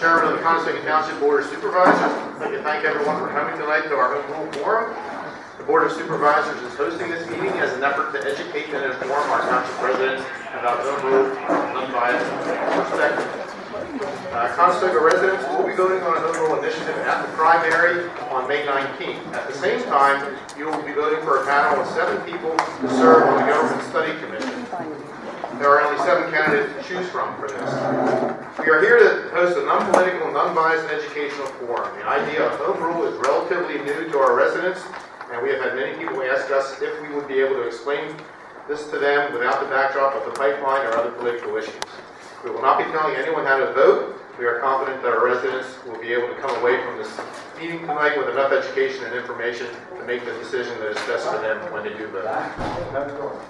Chairman of the Conestoga Township Board of Supervisors, I'd like to thank everyone for coming tonight to our home rule forum. The Board of Supervisors is hosting this meeting as an effort to educate and inform our township residents about home rule and unbiased perspective. Conestoga residents will be voting on a home rule initiative at the primary on May 19th. At the same time, you will be voting for a panel of 7 people to serve on the Government Study Commission. There are only 7 candidates to choose from for this. We are here to host a non-political and unbiased educational forum. The idea of home rule is relatively new to our residents, and we have had many people ask us if we would be able to explain this to them without the backdrop of the pipeline or other political issues. We will not be telling anyone how to vote. We are confident that our residents will be able to come away from this meeting tonight with enough education and information to make the decision that is best for them when they do vote.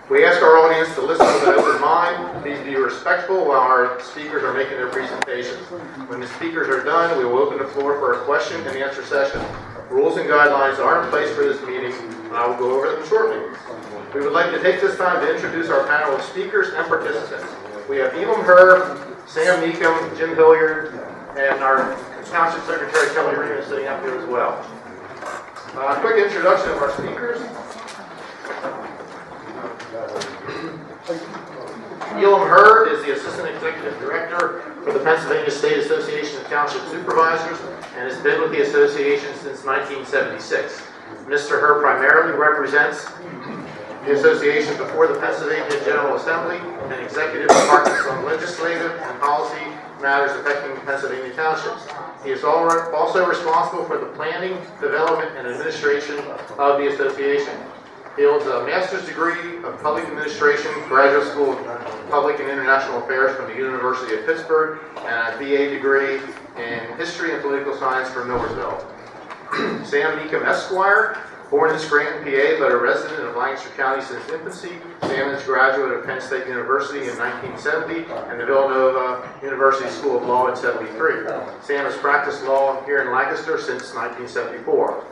We ask our audience to listen with an open mind. Please be respectful while our speakers are making their presentations. When the speakers are done, we will open the floor for a question and answer session. Rules and guidelines are in place for this meeting, and I will go over them shortly. We would like to take this time to introduce our panel of speakers and participants. We have Elam Herr, Sam Meekum, Jim Hilliard, and our Township Secretary Kelly Reno sitting up here as well. A quick introduction of our speakers. Elam Herr is the Assistant Executive Director for the Pennsylvania State Association of Township Supervisors and has been with the association since 1976. Mr. Herr primarily represents the association before the Pennsylvania General Assembly and executive departments on legislative and policy matters affecting Pennsylvania townships. He is also responsible for the planning, development, and administration of the association. He holds a master's degree of public administration, graduate school of public and international affairs from the University of Pittsburgh, and a BA degree in history and political science from Millersville. Sam Meekum Esquire, born in Scranton, PA, but a resident of Lancaster County since infancy. Sam is a graduate of Penn State University in 1970 and the Villanova University School of Law in 73. Sam has practiced law here in Lancaster since 1974.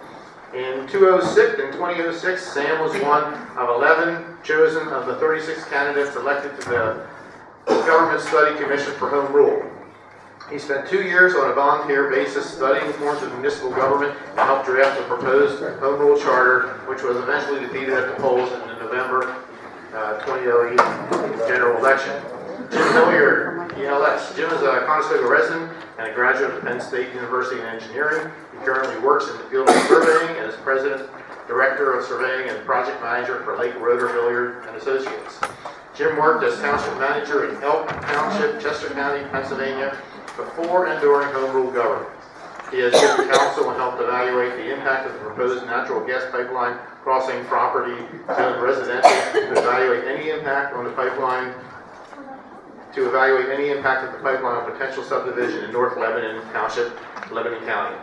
In 2006, Sam was one of 11 chosen of the 36 candidates elected to the Government Study Commission for Home Rule. He spent 2 years on a volunteer basis studying forms of municipal government and helped draft the proposed Home Rule Charter, which was eventually defeated at the polls in the November 2008 general election. Jim Hilliard, ELS. Jim is a Conestoga resident and a graduate of Penn State University in Engineering. He currently works in the field of surveying and is President, Director of Surveying and Project Manager for Lake Roeder, Hilliard and Associates. Jim worked as Township Manager in Elk Township, Chester County, Pennsylvania, before and during home rule government. He has given counsel and helped evaluate the impact of the proposed natural gas pipeline crossing property zoned residential to evaluate any impact on the pipeline on potential subdivision in North Lebanon Township, Lebanon County.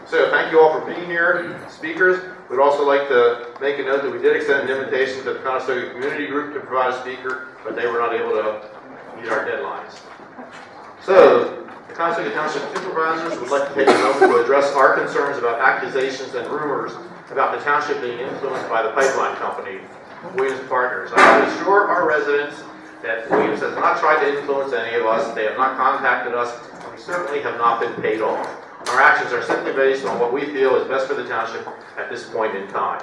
So thank you all for being here, speakers. We'd also like to make a note that we did extend an invitation to the Conestoga Community Group to provide a speaker, but they were not able to meet our deadlines. So, the Conestoga Township Supervisors would like to take a moment to address our concerns about accusations and rumors about the township being influenced by the pipeline company, Williams Partners. I can assure our residents that Williams has not tried to influence any of us. They have not contacted us, and we certainly have not been paid off. Our actions are simply based on what we feel is best for the township at this point in time.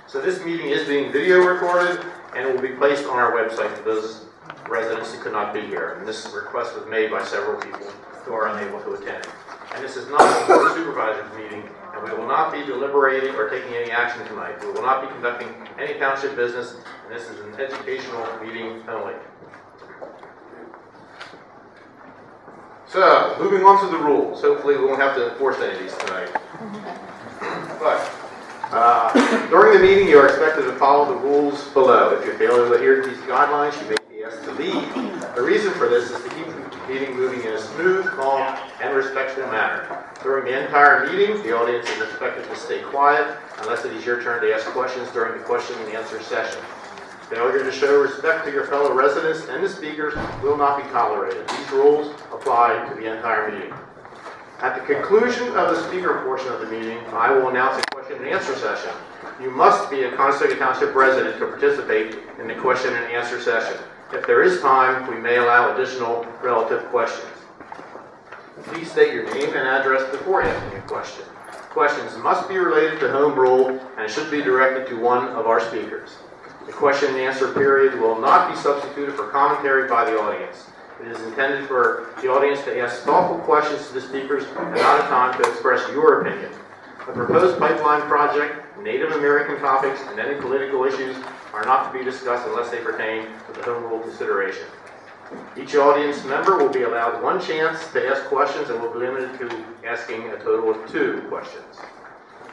So this meeting is being video recorded and will be placed on our website for those residents who could not be here. And this request was made by several people who are unable to attend. And this is not a Board of Supervisors meeting, and we will not be deliberating or taking any action tonight. We will not be conducting any township business, and this is an educational meeting only. So, moving on to the rules. Hopefully we won't have to enforce any of these tonight. But during the meeting, you are expected to follow the rules below. If you fail to adhere to these guidelines, you may be asked to leave. The reason for this is to keep the meeting moving in a smooth, calm, and respectful manner. During the entire meeting, the audience is expected to stay quiet unless it is your turn to ask questions during the question and answer session. Failure to show respect to your fellow residents and the speakers will not be tolerated. These rules apply to the entire meeting. At the conclusion of the speaker portion of the meeting, I will announce a question and answer session. You must be a Conestoga Township resident to participate in the question and answer session. If there is time, we may allow additional relative questions. Please state your name and address before asking a question. Questions must be related to home rule and should be directed to one of our speakers. The question and answer period will not be substituted for commentary by the audience. It is intended for the audience to ask thoughtful questions to the speakers and not a time to express your opinion. The proposed pipeline project, Native American topics, and any political issues are not to be discussed unless they pertain to the home rule consideration. Each audience member will be allowed one chance to ask questions and will be limited to asking a total of 2 questions.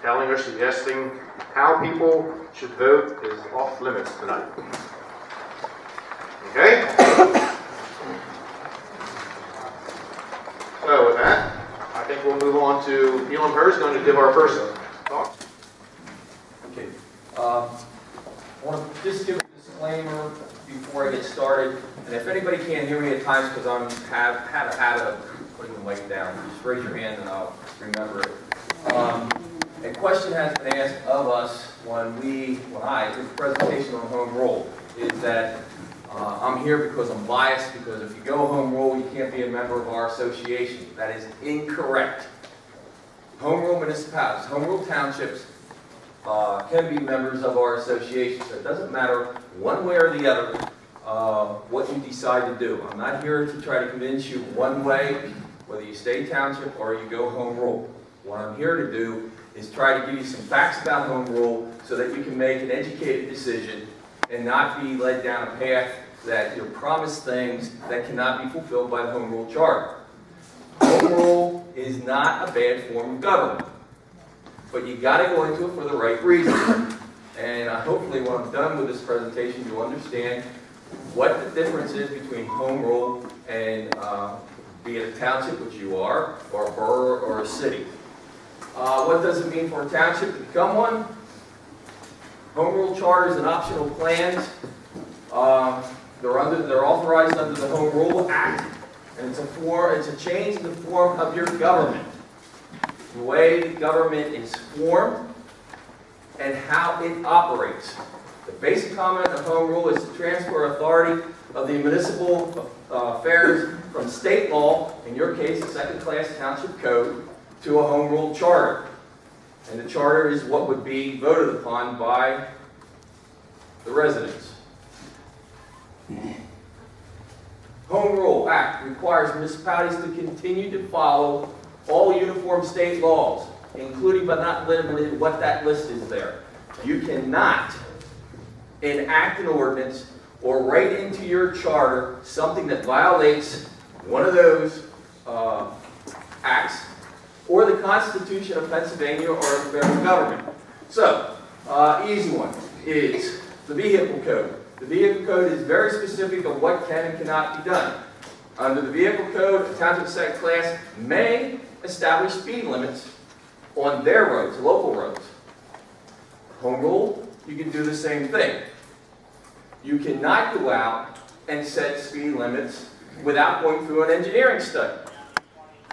Telling or suggesting how people should vote is off limits tonight. Okay? So with that, I think we'll move on to Elam Hurst, going to give our first talk. Okay. I want to just give a disclaimer before I get started. And if anybody can't hear me at times because I have a habit of putting the mic down, just raise your hand and I'll remember it. A question has been asked of us when I did the presentation on home rule, is that I'm here because I'm biased, because if you go home rule, you can't be a member of our association. That is incorrect. Home rule municipalities, home rule townships can be members of our association. So it doesn't matter one way or the other what you decide to do. I'm not here to try to convince you one way, whether you stay township or you go home rule. What I'm here to do is try to give you some facts about home rule so that you can make an educated decision and not be led down a path that you're promised things that cannot be fulfilled by the home rule charter. Home rule is not a bad form of government, but you got to go into it for the right reason. And hopefully when I'm done with this presentation, you'll understand what the difference is between home rule and be it a township, which you are, or a borough or a city. What does it mean for a township to become one? Home rule charters and optional plans, they're authorized under the Home Rule Act, and it's a change in the form of your government. The way the government is formed and how it operates. The basic comment of home rule is to transfer authority of the municipal affairs from state law, in your case, a second-class township code, to a home rule charter. And the charter is what would be voted upon by the residents. Home Rule Act requires municipalities to continue to follow all uniform state laws, including but not limited to what that list is there. You cannot enact an ordinance or write into your charter something that violates one of those acts or the Constitution of Pennsylvania or the federal government. So, easy one is the vehicle code. The vehicle code is very specific of what can and cannot be done. Under the vehicle code, a township second class may establish speed limits on their roads, local roads. Home rule, you can do the same thing. You cannot go out and set speed limits without going through an engineering study.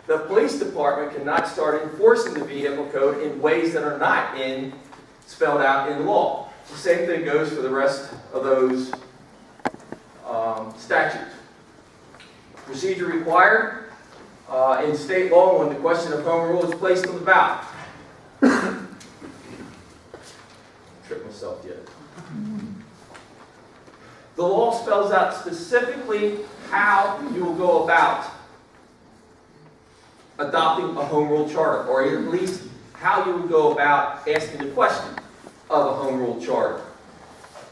The police department cannot start enforcing the vehicle code in ways that are not spelled out in law. The same thing goes for the rest of those statutes. Procedure required in state law when the question of home rule is placed on the ballot. Tripped myself yet. The law spells out specifically how you will go about adopting a home rule charter, or at least how you will go about asking the question of a home rule charter.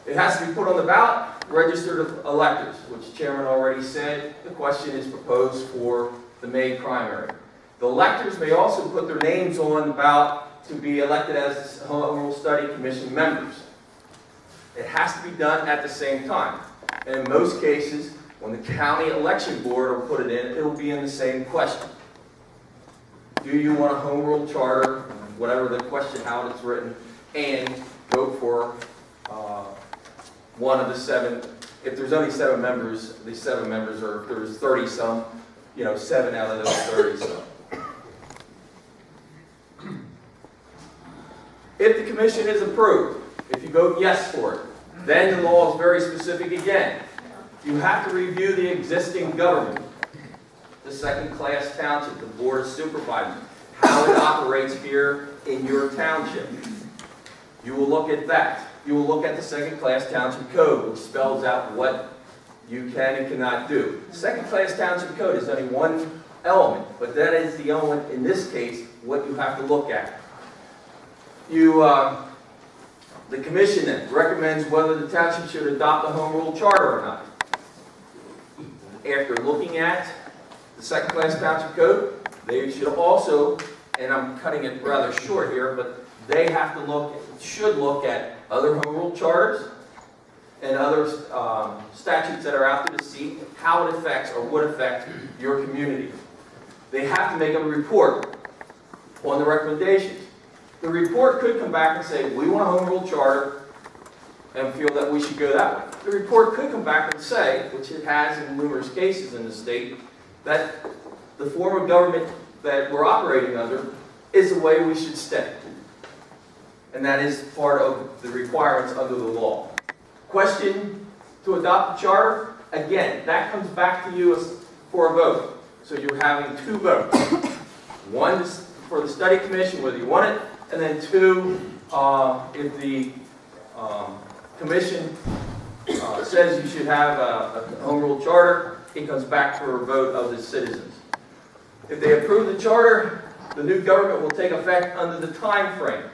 It has to be put on the ballot, registered electors, which the chairman already said. The question is proposed for the May primary. The electors may also put their names on the ballot to be elected as Home Rule Study Commission members. It has to be done at the same time. And in most cases, when the county election board will put it in, it will be in the same question. Do you want a home rule charter, whatever the question, how it's written, and vote for one of the 7, if there's only 7 members, the 7 members, or if there's 30 some, 7 out of those 30 some. If the commission is approved, if you vote yes for it, then the law is very specific again. You have to review the existing government, the second-class township, the Board of Supervisors, how it operates here in your township. You will look at that. You will look at the second-class township code, which spells out what you can and cannot do. Second-class township code is only one element, but that is the element, in this case, what you have to look at. The commission then recommends whether the township should adopt a home rule charter or not. After looking at the second-class township code, they should also, and I'm cutting it rather short here, but they have to should look at other home rule charters and other statutes that are out there to see how it affects or would affect your community. They have to make a report on the recommendations. The report could come back and say, we want a home rule charter and feel that we should go that way. The report could come back and say, which it has in numerous cases in the state, that the form of government that we're operating under is the way we should stay. And that is part of the requirements under the law. Question to adopt the charter, again, that comes back to you for a vote. So you're having two votes. One is for the study commission, whether you want it, and then two, if the commission says you should have a home rule charter, it comes back for a vote of the citizens. If they approve the charter, the new government will take effect under the time frame.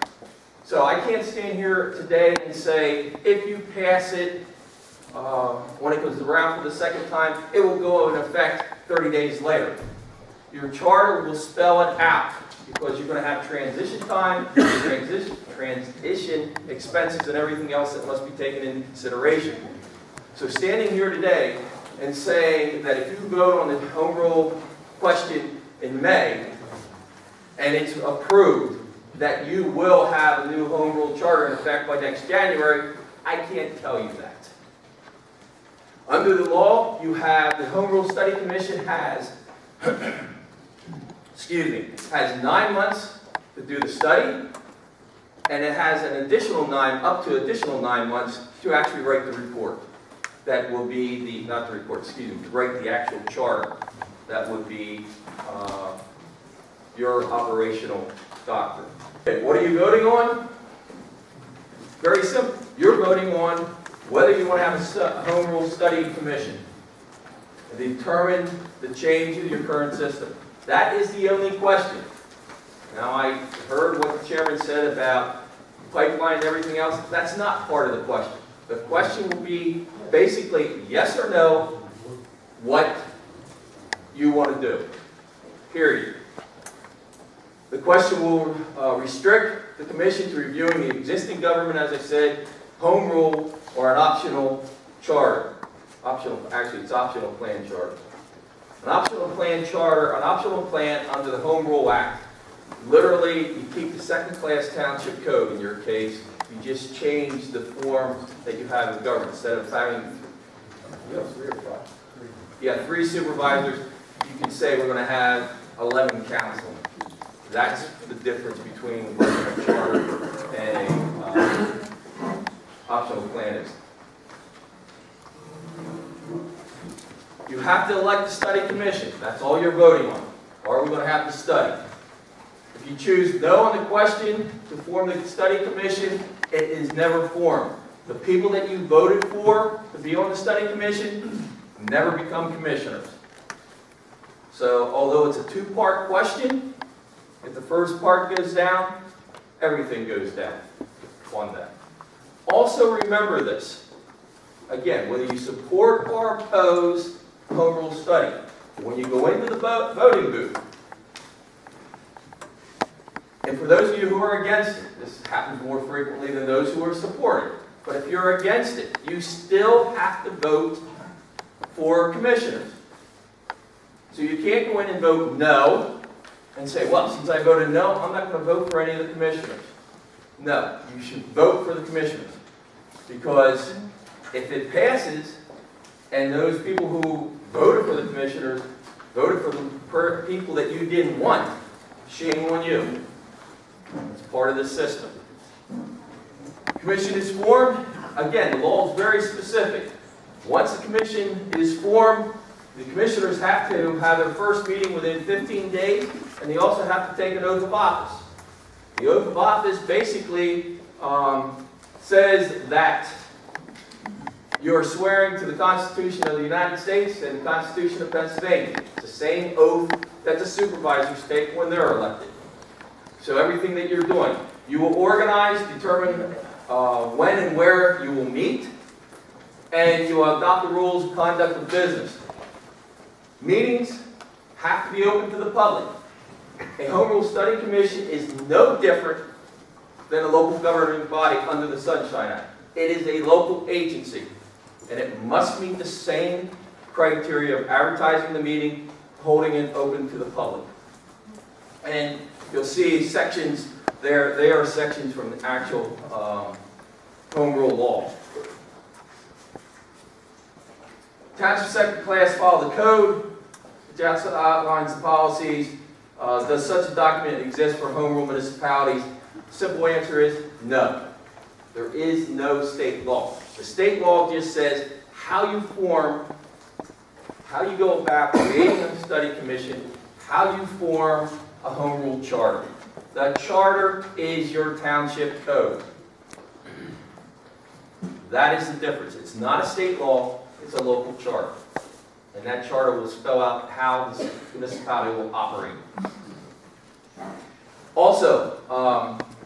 So I can't stand here today and say, if you pass it, when it goes around for the second time, it will go into effect 30 days later. Your charter will spell it out because you're going to have transition time, transition expenses, and everything else that must be taken into consideration. So standing here today and saying that if you vote on the home rule question in May and it's approved, that you will have a new home rule charter in effect by next January, I can't tell you that. Under the law, you have the Home Rule Study Commission has, has 9 months to do the study, and it has an additional up to additional 9 months to actually write the report. That will be not the report, to write the actual charter. That would be your operational doctrine. Okay, what are you voting on? Very simple. You're voting on whether you want to have a home rule study commission and determine the change in your current system. That is the only question. Now, I heard what the chairman said about pipeline and everything else. That's not part of the question. The question will be basically yes or no, what you want to do, period. The question will restrict the commission to reviewing the existing government, as I said, home rule, or an optional charter. Actually, it's optional plan charter. An optional plan charter, an optional plan under the Home Rule Act. Literally, you keep the second-class township code in your case. You just change the form that you have in government. Instead of having, three supervisors, you can say we're going to have 11 councilmen. That's the difference between what a charter and an optional plan is. You have to elect the study commission. That's all you're voting on. Are we going to have the study? If you choose no on the question to form the study commission, it is never formed. The people that you voted for to be on the study commission never become commissioners. So although it's a two-part question, if the first part goes down, everything goes down on that. Also remember this. Again, whether you support or oppose home rule study, when you go into the voting booth, and for those of you who are against it, this happens more frequently than those who are supporting it, but if you're against it, you still have to vote for commissioners. So you can't go in and vote no, and say, well, since I voted no, I'm not going to vote for any of the commissioners. No, you should vote for the commissioners. Because if it passes, and those people who voted for the commissioners voted for the people that you didn't want, shame on you. It's part of the system. Commission is formed. Again, the law is very specific. Once the commission is formed, the commissioners have to have their first meeting within 15 days, and they also have to take an oath of office. The oath of office basically says that you're swearing to the Constitution of the United States and the Constitution of Pennsylvania. It's the same oath that the supervisors take when they're elected. So everything that you're doing, you will organize, determine when and where you will meet, and you will adopt the rules of conduct of business. Meetings have to be open to the public. A Home Rule Study Commission is no different than a local governing body under the Sunshine Act. It is a local agency, and it must meet the same criteria of advertising the meeting, holding it open to the public. And you'll see sections there. They are sections from the actual Home Rule law. Township second class follow the code. It outlines the policies. Does such a document exist for Home Rule municipalities? The simple answer is no. There is no state law. The state law just says how you form, how you go about creating a study commission, how you form a Home Rule charter. The charter is your township code. That is the difference. It's not a state law, it's a local charter. And that charter will spell out how the municipality will operate. Also,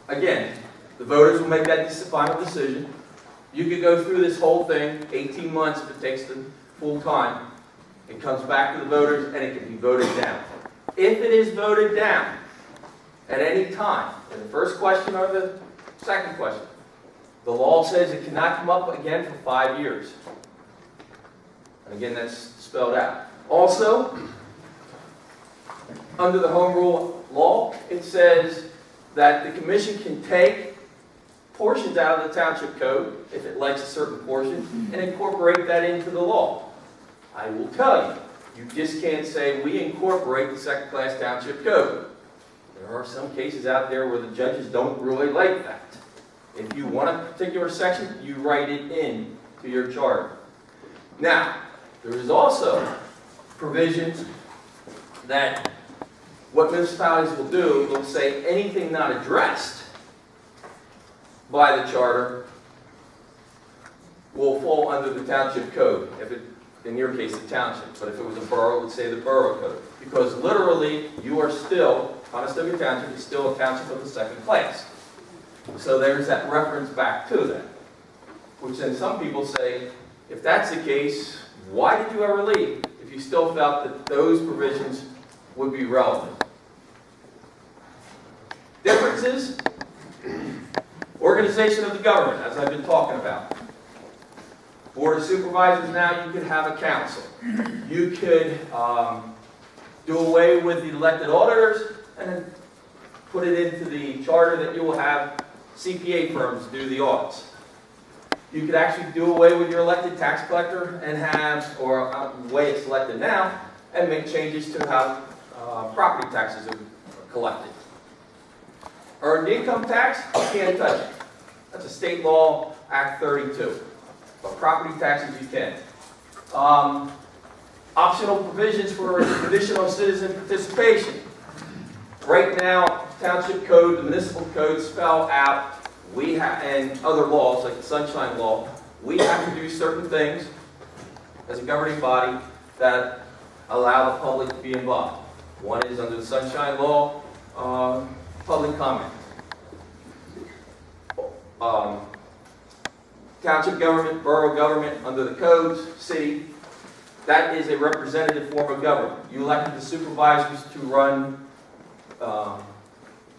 again, the voters will make that final decision. You could go through this whole thing, 18 months if it takes the full time. It comes back to the voters and it can be voted down. If it is voted down at any time, in the first question or the second question, the law says it cannot come up again for 5 years. And again, that's spelled out. Also, under the Home Rule law, it says that the commission can take portions out of the township code, if it likes a certain portion, and incorporate that into the law. I will tell you, you just can't say, we incorporate the second-class township code. There are some cases out there where the judges don't really like that. If you want a particular section, you write it in to your charter. Now, there is also provisions that what municipalities will do, they'll say anything not addressed by the charter will fall under the township code. If it, in your case, the township, but if it was a borough, it would say the borough code. Because literally, you are still, Conestoga Township is still a township of the second class. So there's that reference back to that. Which then some people say, if that's the case, why did you ever leave if you still felt that those provisions would be relevant? Differences? Organization of the government, as I've been talking about. Board of Supervisors now, you could have a council. You could do away with the elected auditors and then put it into the charter that you will have CPA firms do the audits. You could actually do away with your elected tax collector and have, or the way it's elected now, and make changes to how property taxes are collected. Earned income tax, you can't touch it. That's a state law, Act 32. But property taxes, you can. Optional provisions for additional citizen participation. Right now, Township Code, the Municipal Code spell out, and other laws like the Sunshine Law, we have to do certain things as a governing body that allow the public to be involved. One is under the Sunshine Law, public comment. Township government, borough government, under the codes, city, that is a representative form of government. You elected the supervisors to run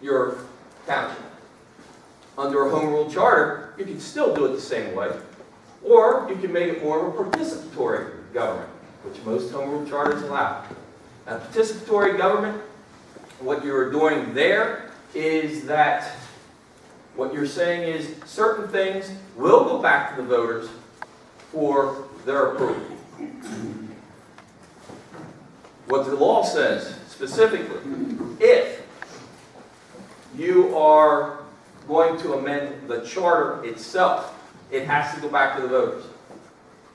your township. Under a Home Rule charter, you can still do it the same way, or you can make it more of a participatory government, which most Home Rule charters allow. A participatory government, what you're doing there is that what you're saying is certain things will go back to the voters for their approval. What the law says specifically, if you are going to amend the charter itself, it has to go back to the voters.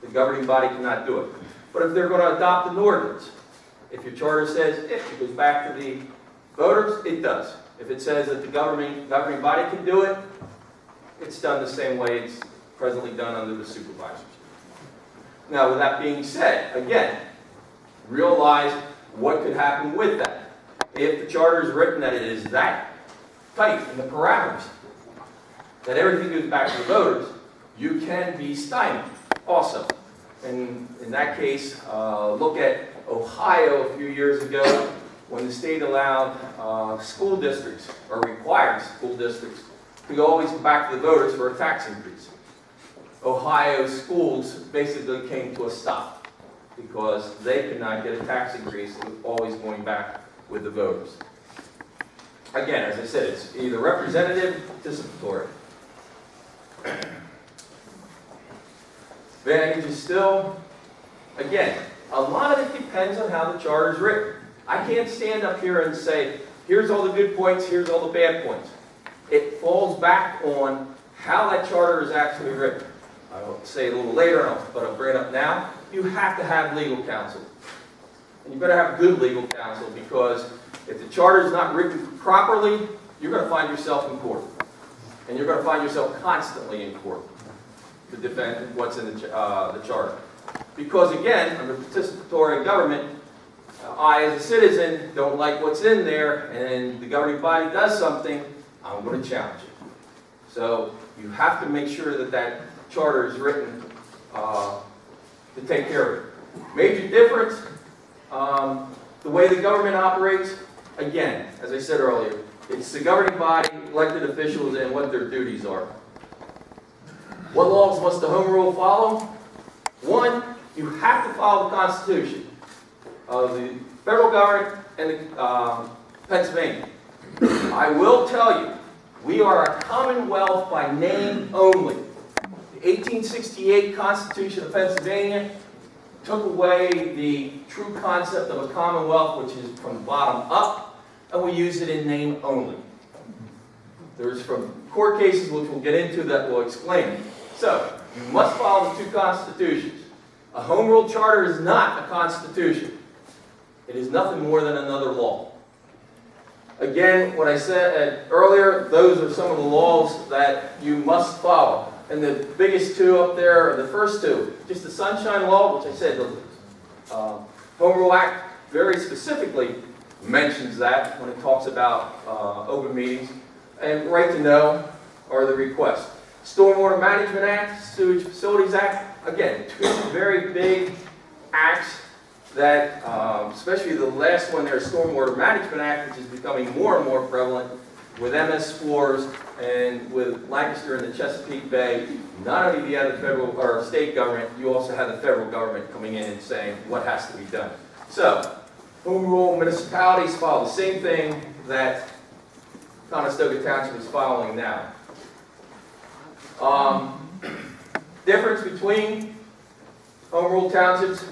The governing body cannot do it. But if they're going to adopt an ordinance, if your charter says it goes back to the voters, it does. If it says that the governing body can do it, it's done the same way it's presently done under the supervisors. Now, with that being said, again, realize what could happen with that. If the charter is written that it is that tight in the parameters, that everything goes back to the voters, you can be stymied also. And in that case, look at Ohio a few years ago when the state allowed school districts, or required school districts, to always go back to the voters for a tax increase. Ohio schools basically came to a stop because they could not get a tax increase with always going back with the voters. Again, as I said, it's either representative or participatory. Advantage is still, again, a lot of it depends on how the charter is written. I can't stand up here and say, here's all the good points, here's all the bad points. It falls back on how that charter is actually written. I'll say a little later, but I'll bring it up now. You have to have legal counsel. And you better have good legal counsel, because if the charter is not written properly, you're going to find yourself in court. And you're going to find yourself constantly in court to defend what's in the charter. Because again, under participatory government, I as a citizen don't like what's in there, and the governing body does something, I'm going to challenge it. So you have to make sure that that charter is written to take care of it. Major difference, the way the government operates, again, as I said earlier, it's the governing body, elected officials, and what their duties are. What laws must the Home Rule follow? One, you have to follow the Constitution of the federal government and the Pennsylvania. I will tell you, we are a commonwealth by name only. The 1868 Constitution of Pennsylvania took away the true concept of a commonwealth, which is from the bottom up, and we use it in name only. There's from court cases, which we'll get into, that will explain it. So, you must follow the two constitutions. A home rule charter is not a constitution. It is nothing more than another law. Again, what I said earlier, those are some of the laws that you must follow. And the biggest two up there are the first two. Just the Sunshine Law, which I said, the Home Rule Act very specifically mentions that when it talks about open meetings. And Right to Know are the requests. Stormwater Management Act, Sewage Facilities Act, again, two very big acts that, especially the last one there, Stormwater Management Act, which is becoming more and more prevalent with MS4s and with Lancaster and the Chesapeake Bay. Not only do you have the federal or state government, you also have the federal government coming in and saying what has to be done. So, home rule municipalities follow the same thing that Conestoga Township is following now. Difference between home rule townships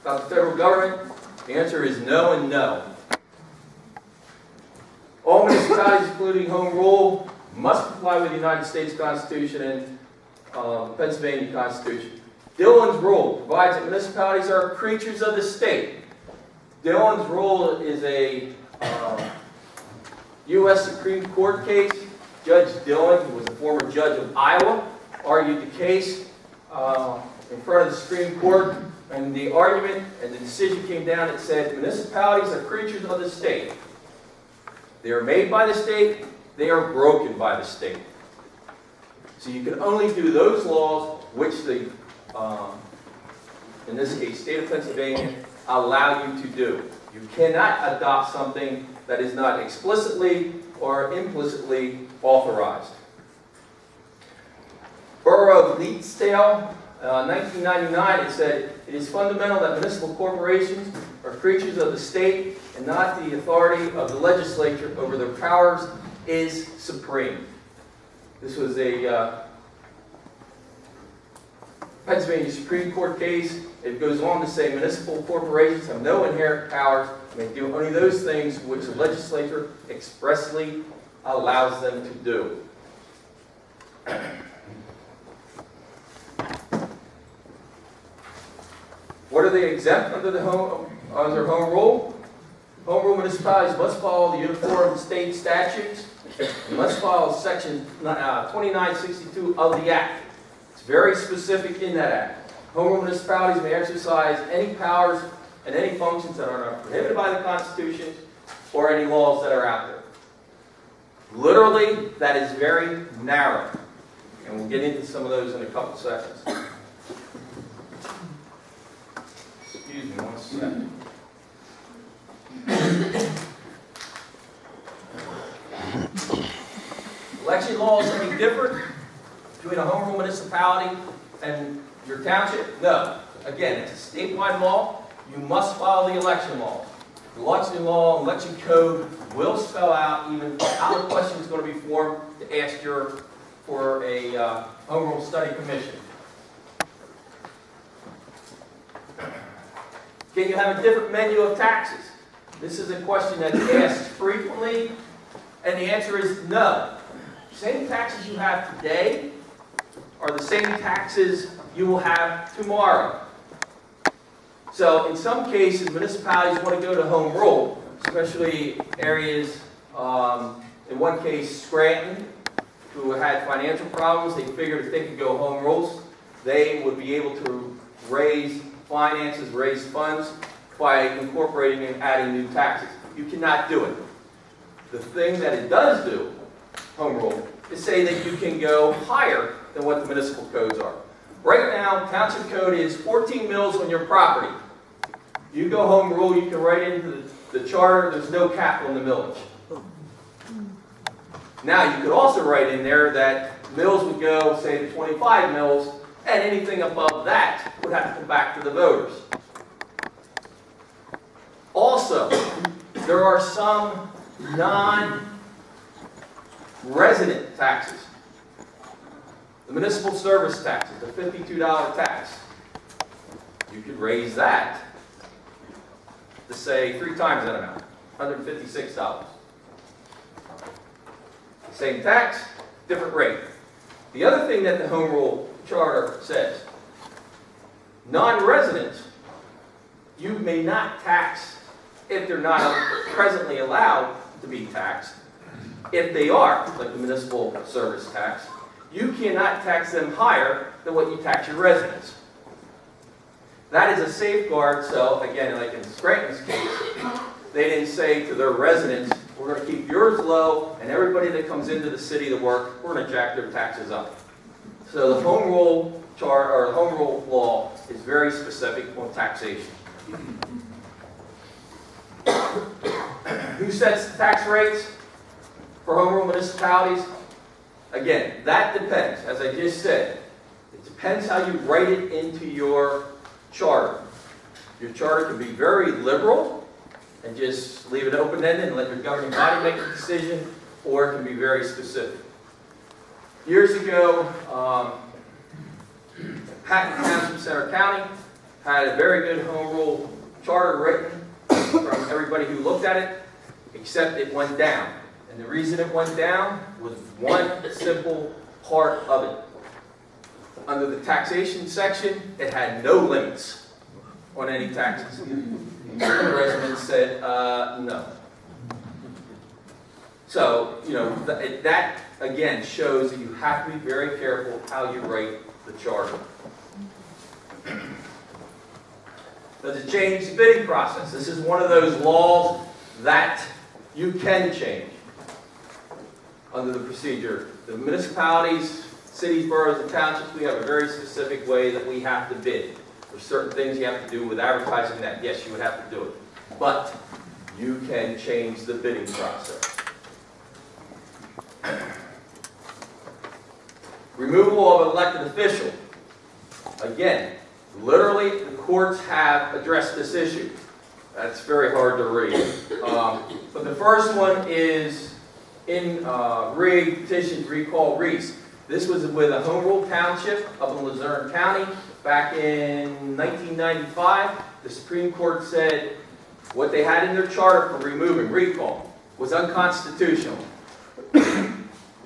about the federal government? The answer is no and no. All municipalities, including home rule, must comply with the United States Constitution and the Pennsylvania Constitution. Dillon's rule provides that municipalities are creatures of the state. Dillon's rule is a U.S. Supreme Court case. Judge Dillon, who was a former judge of Iowa, argued the case in front of the Supreme Court, and the argument and the decision came down that said municipalities are creatures of the state. They are made by the state, they are broken by the state. So you can only do those laws which the, in this case, state of Pennsylvania, allow you to do. You cannot adopt something that is not explicitly or implicitly authorized. Borough of Leetsdale, 1999, it said, it is fundamental that municipal corporations are creatures of the state and not the authority of the legislature over their powers is supreme. This was a Pennsylvania Supreme Court case. It goes on to say municipal corporations have no inherent powers and they do only those things which the legislature expressly allows them to do. What are they exempt under home rule? Home rule municipalities must follow the uniform state statutes. They must follow section 2962 of the Act. It's very specific in that Act. Home rule municipalities may exercise any powers and any functions that are not prohibited by the Constitution or any laws that are out there. Literally, that is very narrow. And we'll get into some of those in a couple seconds. Excuse me one second. Election laws any different between a home rule municipality and your township? No. Again, it's a statewide law. You must follow the election law. The election law, election code will spell out even how the question is going to be formed to ask for a home rule study commission. Can you have a different menu of taxes? This is a question that's asked frequently, and the answer is no. Same taxes you have today are the same taxes you will have tomorrow. So in some cases, municipalities want to go to home rule, especially areas, in one case, Scranton, who had financial problems. They figured if they could go home rules, they would be able to raise finances, raise funds by incorporating and adding new taxes. You cannot do it. The thing that it does do, home rule, is say that you can go higher than what the municipal codes are. Right now, township code is 14 mills on your property. You go home rule, you can write into the charter, there's no cap on the millage. Now, you could also write in there that mills would go, say, to 25 mills, and anything above that would have to come back to the voters. Also, there are some non-resident taxes. The municipal service tax is a $52 tax. You could raise that to say 3 times that amount, $156. Same tax, different rate. The other thing that the home rule charter says, non-residents, you may not tax if they're not presently allowed to be taxed. If they are, like the municipal service tax, you cannot tax them higher than what you tax your residents. That is a safeguard, so again, like in Scranton's case, they didn't say to their residents, we're going to keep yours low, and everybody that comes into the city to work, we're going to jack their taxes up. So the home rule chart, or the home rule law, is very specific on taxation. Who sets the tax rates for home rule municipalities? Again, that depends. As I just said, it depends how you write it into your charter. Your charter can be very liberal and just leave it open-ended and let your governing body make the decision, or it can be very specific. Years ago, Patton Township, Center County, had a very good home rule charter written from everybody who looked at it, except it went down. And the reason it went down was one simple part of it. Under the taxation section, it had no limits on any taxes. The residents said, no. So, you know, that again shows that you have to be very careful how you write the charter. Does it change the bidding process? This is one of those laws that you can change under the procedure. The municipalities, cities, boroughs, and townships, we have a very specific way that we have to bid. There's certain things you have to do with advertising that, yes, you would have to do it. But you can change the bidding process. Removal of an elected official. Again, literally, the courts have addressed this issue. That's very hard to read. But the first one is in petition to recall Reese. This was with a home rule township up in Luzerne County back in 1995. The Supreme Court said what they had in their charter for removing recall was unconstitutional.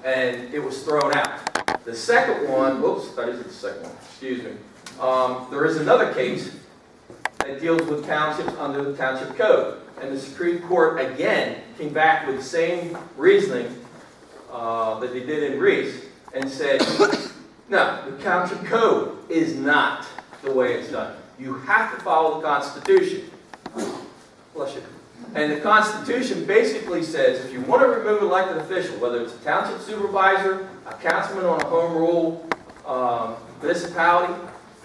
And it was thrown out. The second one, whoops, that isn't the second one, excuse me. There is another case that deals with townships under the Township Code. And the Supreme Court, again, came back with the same reasoning that they did in Reese and said, no, the Township Code is not the way it's done. You have to follow the Constitution. Bless you. And the Constitution basically says if you want to remove an elected official, whether it's a township supervisor, a councilman on a home rule municipality,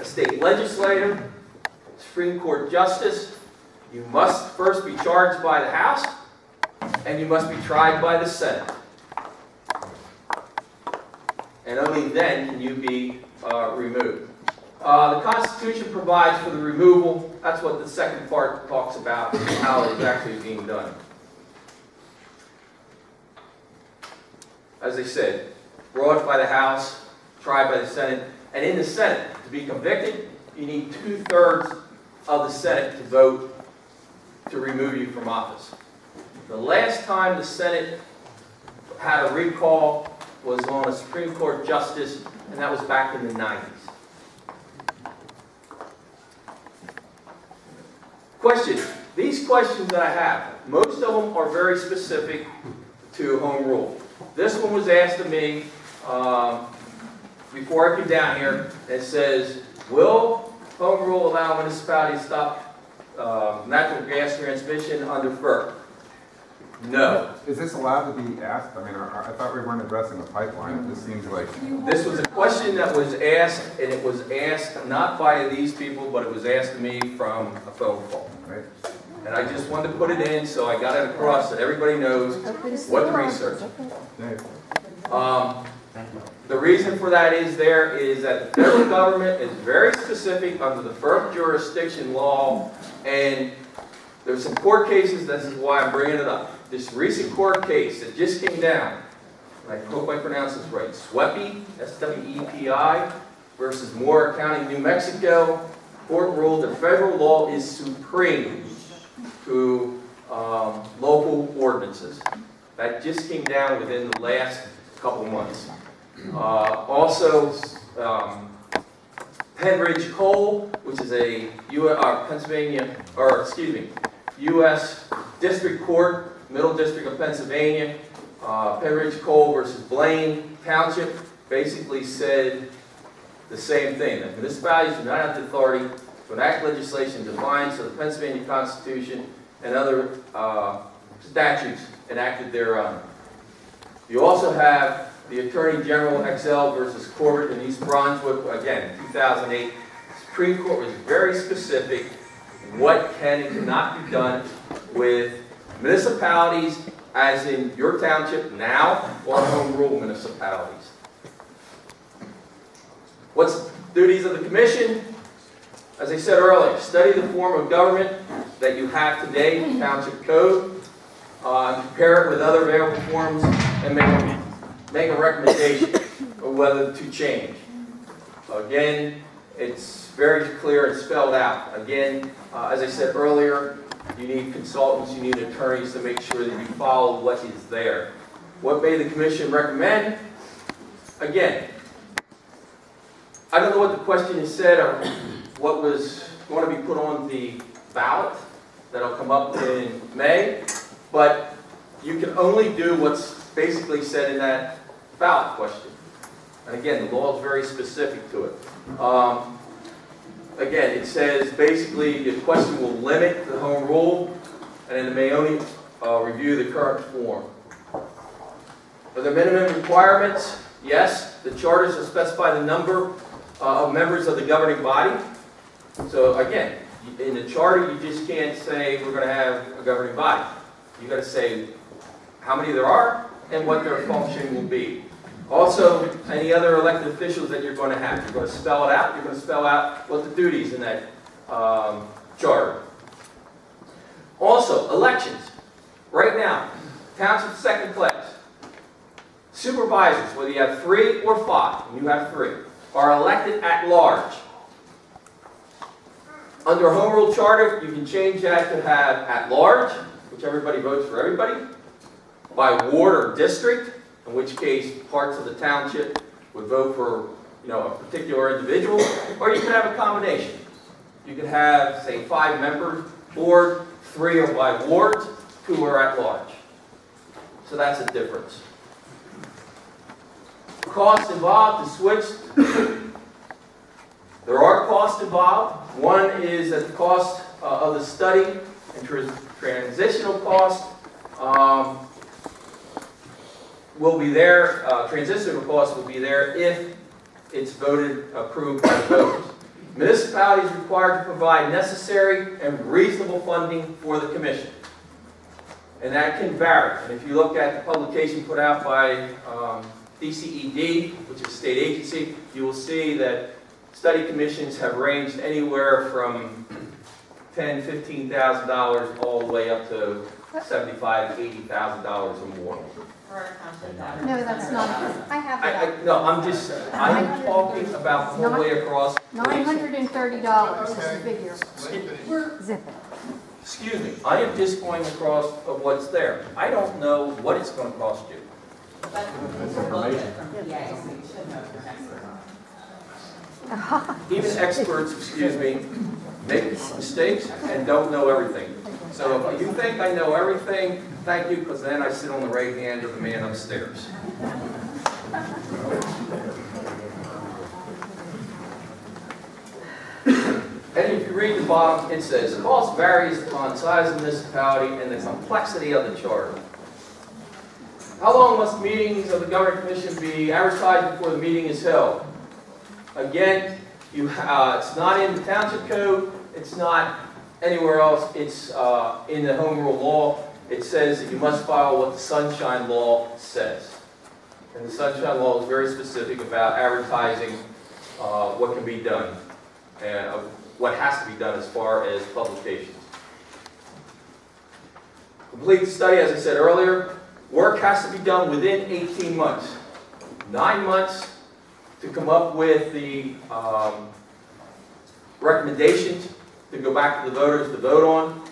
a state legislator, Supreme Court justice, you must first be charged by the House, and you must be tried by the Senate. And only then can you be removed. The Constitution provides for the removal. That's what the second part talks about, how it is actually being done. As I said, brought by the House, tried by the Senate, and in the Senate, to be convicted, you need 2/3 of the Senate to vote to remove you from office. The last time the Senate had a recall was on a Supreme Court justice, and that was back in the 90s. Question. These questions that I have, most of them are very specific to home rule. This one was asked of me before I came down here. It says, will home rule allow municipalities to stop natural gas transmission under FERC? No. Is this allowed to be asked? I mean, I thought we weren't addressing the pipeline. This seems like... This was a question that was asked, and it was asked not by these people, but it was asked to me from a phone call. Right. And I just wanted to put it in so I got it across that everybody knows what to research. The reason for that is that the federal government is very specific under the FERC jurisdiction law, and there's some court cases, this is why I'm bringing it up. This recent court case that just came down, and I hope I pronounce this right, SWEPI, S-W-E-P-I, versus Moore County, New Mexico. Court ruled that federal law is supreme to local ordinances. That just came down within the last couple months. Also, Penridge Coal, which is a U.S. District Court, Middle District of Pennsylvania. Penridge Coal versus Blaine Township basically said the same thing, that municipalities do not have the authority to enact legislation defined so the Pennsylvania Constitution and other statutes enacted thereon. You also have the Attorney General XL versus Corbett in East Brunswick, again, 2008. The Supreme Court was very specific what can and cannot be done with municipalities, as in your township now, or home rule municipalities. What's the duties of the Commission? As I said earlier, study the form of government that you have today, the Township Code, compare it with other available forms, and make a recommendation of whether to change. Again, it's very clear and spelled out. Again, as I said earlier, you need consultants, you need attorneys to make sure that you follow what is there. What may the Commission recommend? Again, I don't know what the question is said or what was going to be put on the ballot that'll come up in May, but you can only do what's basically said in that ballot question. And again, the law is very specific to it. Again, it says basically the question will limit the home rule, and then it may only review the current form. Are there minimum requirements? Yes. The charters will specify the number of members of the governing body. So again, in the charter, you just can't say we're going to have a governing body. You've got to say how many there are and what their function will be. Also, any other elected officials that you're going to have. You're going to spell it out. You're going to spell out what the duties in that charter. Also, elections. Right now, township second place. Supervisors, whether you have 3 or 5, and you have 3, are elected at large. Under a home rule charter, you can change that to have at large, which everybody votes for everybody, by ward or district, in which case parts of the township would vote for a particular individual, or you can have a combination. You could have, say, 5-member board, 3 are by wards, 2 are at large. So that's a difference. Costs involved to switch. There are costs involved. One is that the cost of the study and transitional cost will be there. Transitional cost will be there if it's approved by the voters. Municipality is required to provide necessary and reasonable funding for the commission. And that can vary. And if you look at the publication put out by DCED, which is a state agency, you will see that study commissions have ranged anywhere from $10,000, $15,000 all the way up to $75,000, $80,000 or more. No, that's not. I have that. No, I'm talking about the whole way across. $930 is the figure. Zip it. Excuse me, I am just going across of what's there. I don't know what it's going to cost you. Even experts, excuse me, make mistakes and don't know everything. So if you think I know everything, thank you, because then I sit on the right hand of the man upstairs. And if you read the bottom, it says, cost varies upon size of municipality and the complexity of the charter. How long must meetings of the Governing Commission be advertised before the meeting is held? Again, it's not in the Township Code, it's not anywhere else, it's in the Home Rule Law. It says that you must follow what the Sunshine Law says. And the Sunshine Law is very specific about advertising what can be done, and what has to be done as far as publications. Complete the study, as I said earlier. Work has to be done within 18 months. 9 months to come up with the recommendations to go back to the voters to vote on,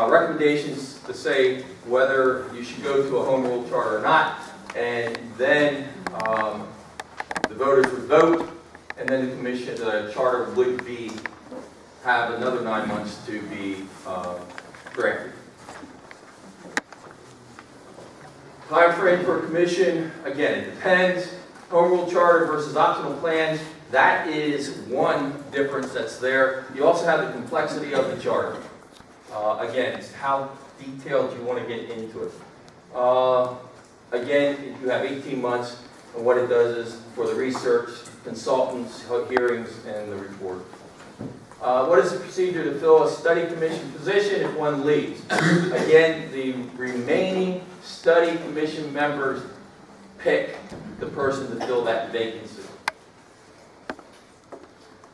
recommendations to say whether you should go to a home rule charter or not, and then the voters would vote, and then the commission, the charter would have another 9 months to be drafted. Time frame for a commission, again, it depends. Home rule charter versus optional plans, that is one difference that's there. You also have the complexity of the charter. Again, it's how detailed you want to get into it. Again, you have 18 months, and what it does is for the research, consultants, hearings, and the report. What is the procedure to fill a study commission position if one leaves? Again, the remaining study commission members pick the person to fill that vacancy.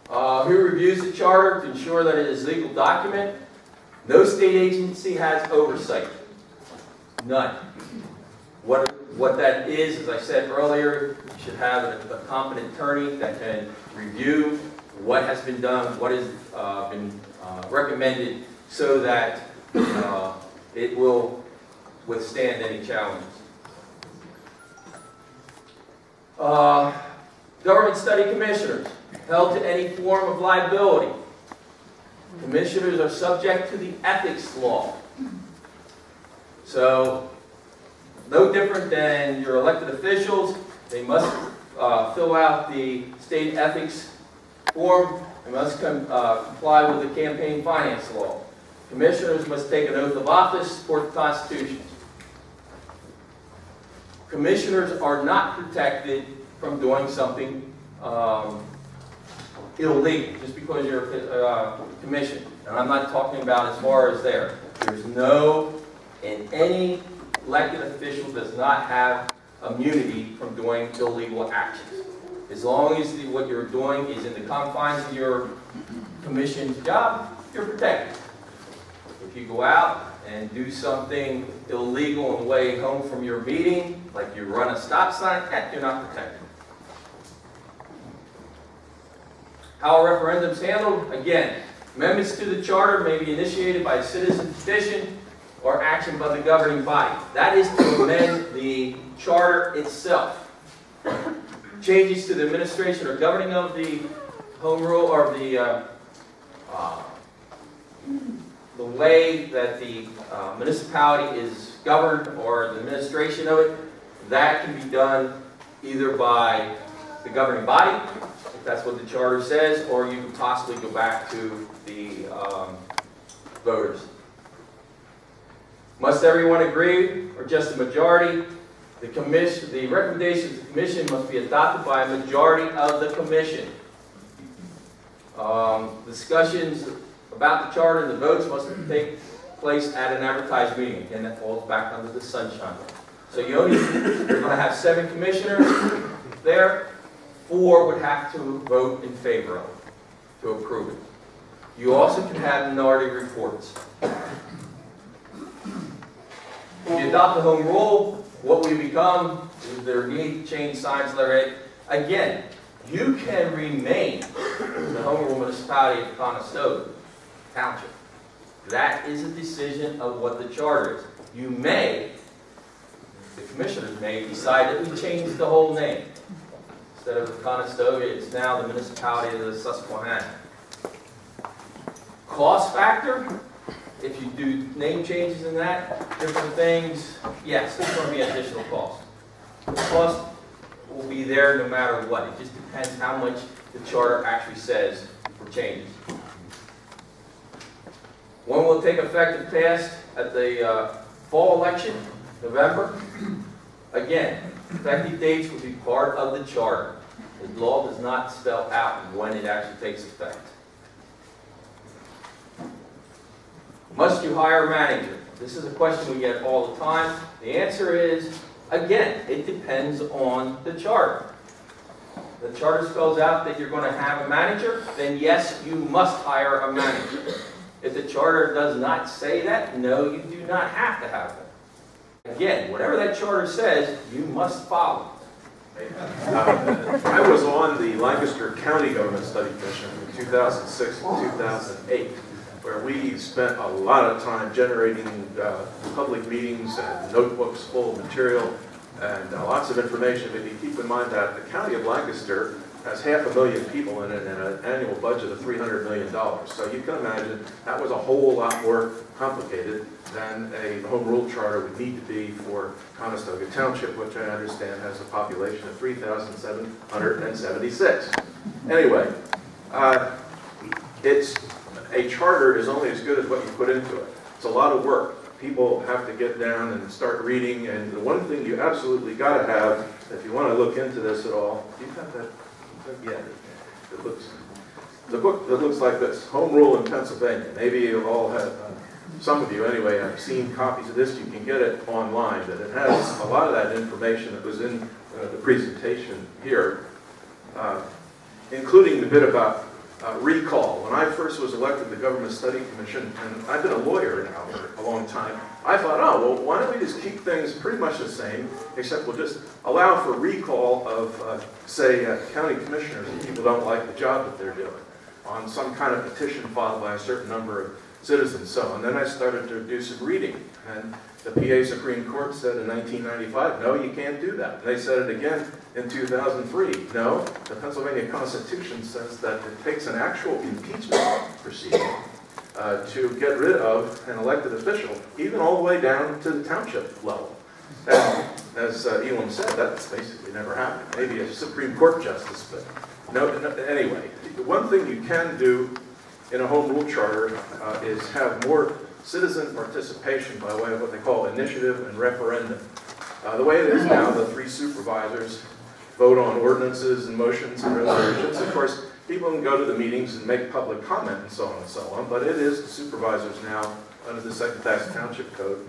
Who reviews the charter to ensure that it is a legal document? No state agency has oversight. None. What that is, as I said earlier, you should have a competent attorney that can review what has been done, what has been recommended, so that it will withstand any challenges. Government study commissioners, held to any form of liability. Commissioners are subject to the ethics law. So, no different than your elected officials, they must fill out the state ethics form and must comply with the campaign finance law. Commissioners must take an oath of office, support the Constitution. Commissioners are not protected from doing something illegal just because you're a commission. And I'm not talking about as far as there. There's and any elected official does not have immunity from doing illegal actions. As long as what you're doing is in the confines of your commission's job, you're protected. If you go out and do something illegal on the way home from your meeting, like you run a stop sign, you're not protected. How are referendums handled? Again, amendments to the charter may be initiated by a citizen petition or action by the governing body. That is to amend the charter itself. Changes to the administration or governing of the home rule or the way that the municipality is governed or the administration of it, that can be done either by the governing body, if that's what the charter says, or you can possibly go back to the voters. Must everyone agree or just a majority? The recommendations of the commission must be adopted by a majority of the commission. Discussions about the charter and the votes must take place at an advertised meeting, and that falls back under the sunshine law. So you're going to have 7 commissioners there. 4 would have to vote in favor of it, to approve it. You also can have minority reports. If you adopt the home rule, what we become is there need to change signs letterhead. Again, you can remain the home rule municipality of Conestoga Township. That is a decision of what the charter is. You may, the commissioners may decide that we change the whole name. Instead of Conestoga, it's now the municipality of the Susquehanna. Cost factor, if you do name changes in that, different things, yes, there's going to be additional cost. The cost will be there no matter what. It just depends how much the charter actually says for changes. When will it take effect and pass? At the fall election, November. Again, effective dates will be part of the charter. The law does not spell out when it actually takes effect. Must you hire a manager? This is a question we get all the time. The answer is, again, it depends on the charter. The charter spells out that you're going to have a manager, then yes, you must hire a manager. If the charter does not say that, no, you do not have to have one. Again, whatever that charter says, you must follow. I was on the Lancaster County Government Study Commission in 2006 and 2008, where we spent a lot of time generating public meetings and notebooks full of material and lots of information. But you keep in mind that the County of Lancaster has 500,000 people in it and an annual budget of $300 million. So you can imagine that was a whole lot more complicated than a home rule charter would need to be for Conestoga Township, which I understand has a population of 3,776. Anyway, a charter is only as good as what you put into it. It's a lot of work. People have to get down and start reading, and the one thing you absolutely got to have, if you want to look into this at all, you've got that. Yeah, it looks. The book that looks like this, Home Rule in Pennsylvania. Maybe you've all had, some of you anyway, have seen copies of this. You can get it online, but it has a lot of that information that was in the presentation here, including the bit about recall. When I first was elected to the Government Study Commission, and I've been a lawyer now for a long time, I thought, oh, well, why don't we just keep things pretty much the same, except we'll just allow for recall of, say, county commissioners if people don't like the job that they're doing on some kind of petition filed by a certain number of citizens. So, and then I started to do some reading, and the PA Supreme Court said in 1995, no, you can't do that. And they said it again in 2003. No, the Pennsylvania Constitution says that it takes an actual impeachment proceeding to get rid of an elected official, even all the way down to the township level. And as Elam said, that's basically never happened. Maybe a Supreme Court justice, but no, anyway. The one thing you can do in a home rule charter is have more citizen participation by way of what they call initiative and referendum. The way it is now, the 3 supervisors vote on ordinances and motions and resolutions. Of course, people can go to the meetings and make public comment and so on and so on, but it is the supervisors now, under the Second Class Township Code,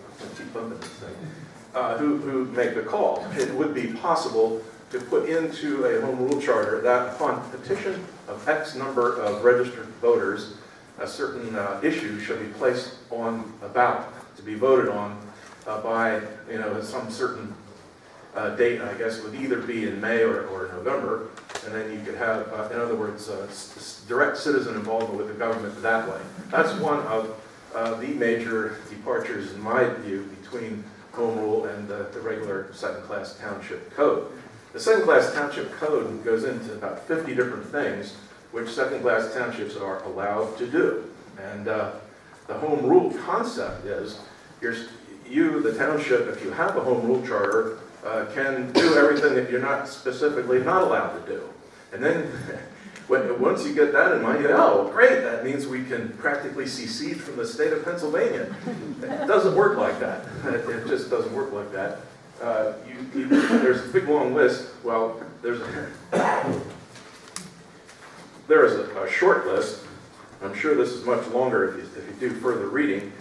who make the call. It would be possible to put into a home rule charter that upon petition of X number of registered voters, a certain issue shall be placed on a ballot to be voted on by some certain date. I guess would either be in May or November, and then you could have, in other words, direct citizen involvement with the government that way. That's one of the major departures, in my view, between home rule and the regular second-class township code. The second-class township code goes into about 50 different things which second-class townships are allowed to do. And the home rule concept is you, the township, if you have a home rule charter, can do everything that you're not specifically not allowed to do. And then once you get that in mind, you go, oh, great, that means we can practically secede from the state of Pennsylvania. It doesn't work like that. It just doesn't work like that. There's a big long list. Well, there is a short list. I'm sure this is much longer if you do further reading,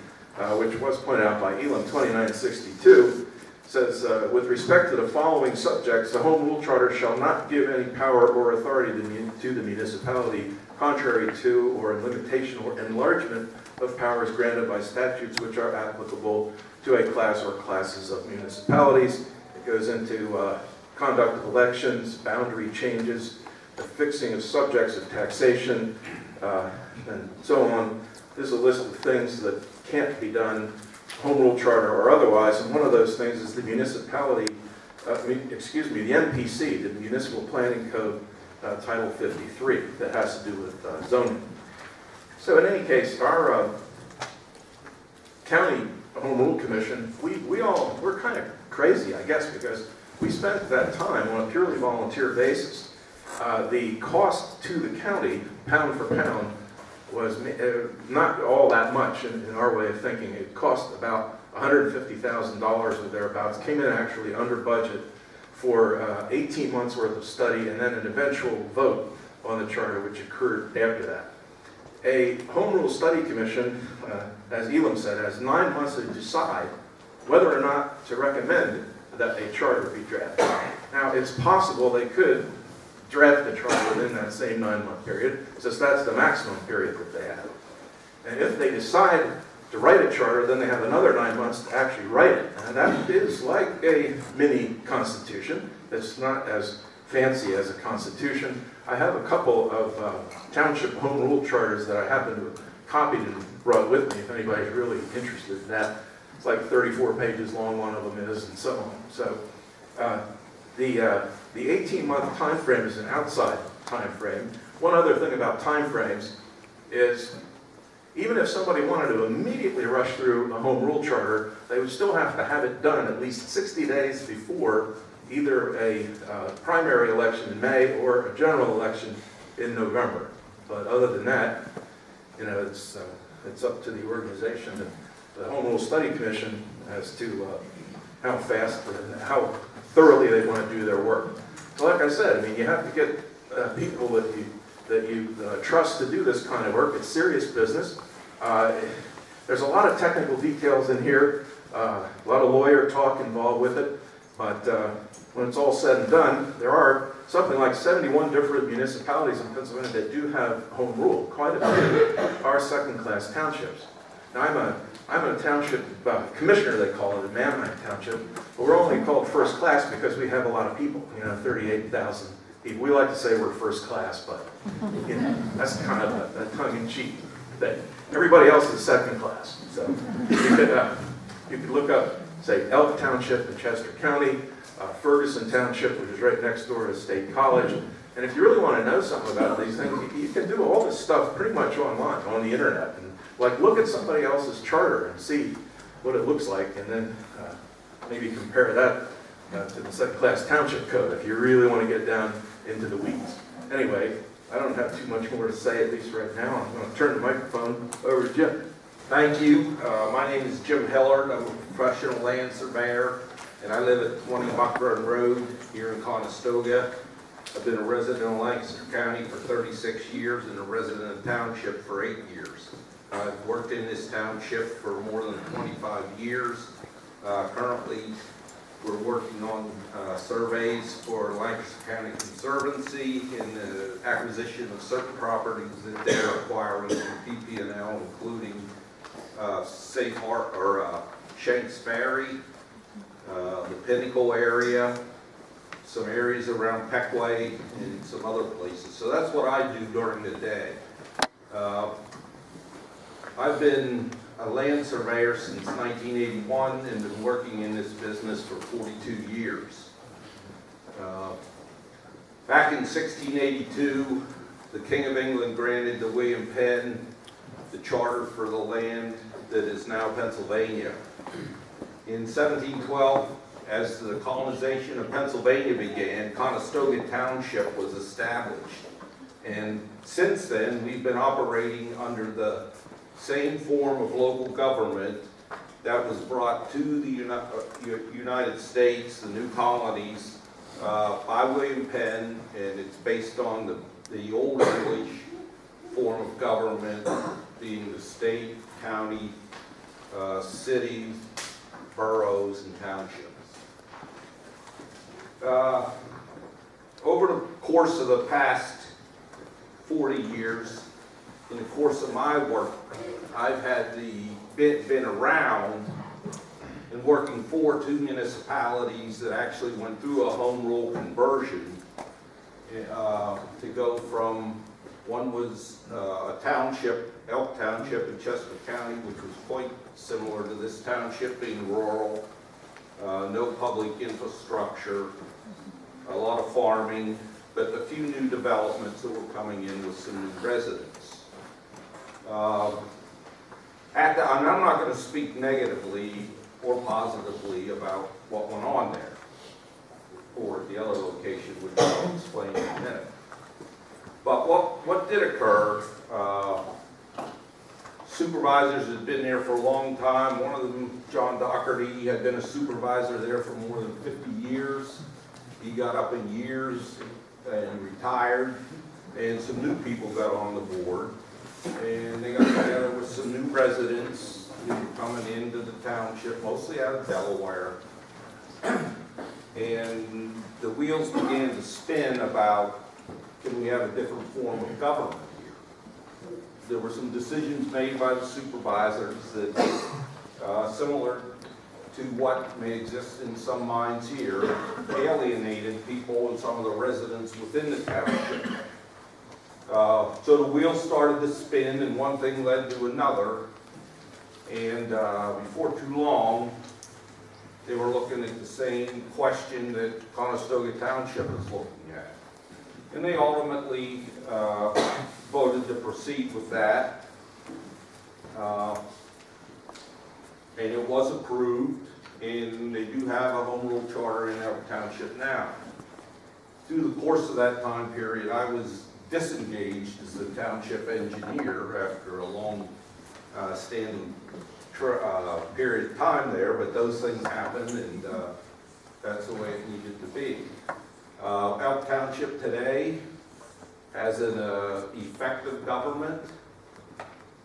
which was pointed out by Elam 2962. Says, with respect to the following subjects, the home rule charter shall not give any power or authority to the municipality contrary to or in limitation or enlargement of powers granted by statutes which are applicable to a class or classes of municipalities. It goes into conduct of elections, boundary changes, the fixing of subjects of taxation, and so on. There's a list of things that can't be done, home rule charter or otherwise, and one of those things is the municipality, the MPC, the Municipal Planning Code, Title 53, that has to do with zoning. So in any case, our county home rule commission, we're kind of crazy, I guess, because we spent that time on a purely volunteer basis. The cost to the county, pound for pound, was not all that much in our way of thinking. It cost about $150,000 or thereabouts. Came in actually under budget for 18 months worth of study and then an eventual vote on the charter, which occurred after that. A home rule study commission, as Elam said, has 9 months to decide whether or not to recommend that a charter be drafted. Now, it's possible they could draft the charter within that same 9-month period, since that's the maximum period that they have. And if they decide to write a charter, then they have another 9 months to actually write it. And that is like a mini constitution. It's not as fancy as a constitution. I have a couple of township home rule charters that I happen to have copied and brought with me if anybody's really interested in that. It's like 34 pages long, one of them is, and so on. So the 18-month time frame is an outside time frame. One other thing about time frames is even if somebody wanted to immediately rush through a home rule charter, they would still have to have it done at least 60 days before either a primary election in May or a general election in November. But other than that, it's up to the organization, the Home Rule Study Commission, as to how fast and how thoroughly they want to do their work. So like I said, I mean, you have to get people that you trust to do this kind of work. It's serious business. There's a lot of technical details in here, a lot of lawyer talk involved with it, but when it's all said and done, there are something like 71 different municipalities in Pennsylvania that do have home rule. Quite a few are second-class townships. Now, I'm a township commissioner, they call it, in Manheim Township, but we're only called first class because we have a lot of people, 38,000 people. We like to say we're first class, but that's kind of a tongue-in-cheek thing. Everybody else is second class. So you could look up, say, Elk Township in Chester County, Ferguson Township, which is right next door to State College. And if you really want to know something about these things, you can do all this stuff pretty much online, on the internet. And look at somebody else's charter and see what it looks like, and then maybe compare that to the second-class township code if you really want to get down into the weeds. Anyway, I don't have too much more to say, at least right now. I'm going to turn the microphone over to Jim. Thank you. My name is Jim Hillard. I'm a professional land surveyor, and I live at 20 Buckburn Road here in Conestoga. I've been a resident of Lancaster County for 36 years and a resident of the township for 8 years. I've worked in this township for more than 25 years. Currently, we're working on surveys for Lancaster County Conservancy in the acquisition of certain properties that they're acquiring from PP&L, including Safe Harbor or Shanks Ferry, the Pinnacle area, some areas around Peckway, and some other places. So that's what I do during the day. I've been a land surveyor since 1981 and been working in this business for 42 years. Back in 1682, the King of England granted to William Penn the charter for the land that is now Pennsylvania. In 1712, as the colonization of Pennsylvania began, Conestoga Township was established. And since then, we've been operating under the same form of local government that was brought to the United States, the new colonies, by William Penn, and it's based on the Old English form of government, being the state, county, cities, boroughs, and townships. Over the course of the past 40 years, in the course of my work, I've had been around and working for 2 municipalities that actually went through a home rule conversion to go from, one was a township, Elk Township in Chester County, which was quite similar to this township, being rural, no public infrastructure, a lot of farming, but a few new developments that were coming in with some new residents. And I'm not going to speak negatively or positively about what went on there, or the other location, which I'll explain in a minute. But what did occur, supervisors had been there for a long time. One of them, John Doherty, had been a supervisor there for more than 50 years. He got up in years and retired, and some new people got on the board. And they got together with some new residents who were coming into the township, mostly out of Delaware. And the wheels began to spin about, can we have a different form of government here? There were some decisions made by the supervisors that, similar to what may exist in some minds here, alienated people and some of the residents within the township. So the wheels started to spin, and one thing led to another. And before too long, they were looking at the same question that Conestoga Township is looking at. And they ultimately voted to proceed with that. And it was approved, and they do have a home rule charter in Elk Township now. Through the course of that time period, I was disengaged as the township engineer after a long standing period of time there, but those things happened, and that's the way it needed to be. Elk Township today has an effective government.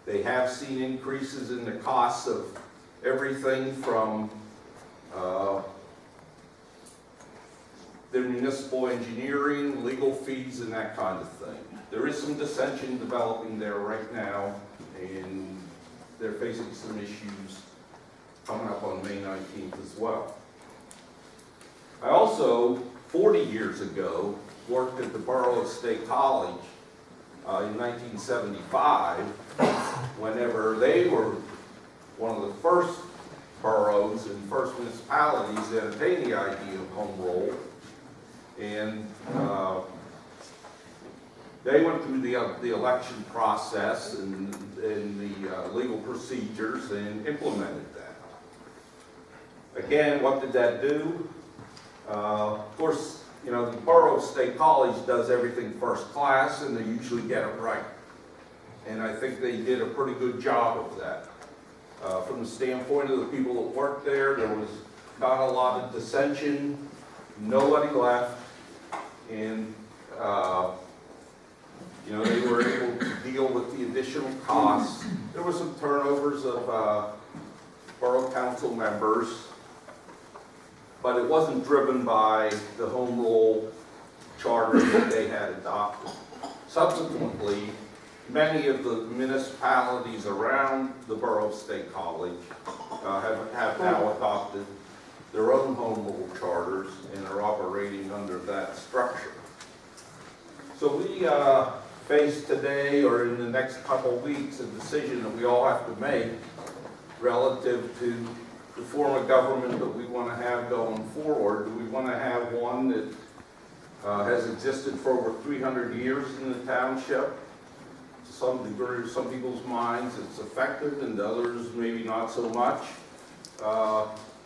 They have seen increases in the costs of everything from their municipal engineering, legal fees, and that kind of thing. There is some dissension developing there right now, and they're facing some issues coming up on May 19th as well. I also, 40 years ago, worked at the Borough of State College in 1975, whenever they were one of the first boroughs and first municipalities to entertain the idea of home rule. And they went through the election process and the legal procedures and implemented that. Again, what did that do? Of course, you know, the Borough of State College does everything first class, and they usually get it right. And I think they did a pretty good job of that. From the standpoint of the people that worked there, there was not a lot of dissension, nobody left, and you know, they were able to deal with the additional costs. There were some turnovers of borough council members, but it wasn't driven by the home rule charter that they had adopted. Subsequently, many of the municipalities around the Borough of State College have now adopted their own home rule charters and are operating under that structure. So we face today, or in the next couple of weeks, a decision that we all have to make relative to the form of government that we want to have going forward. Do we want to have one that has existed for over 300 years in the township. To some degree, some people's minds it's effective, and to others maybe not so much.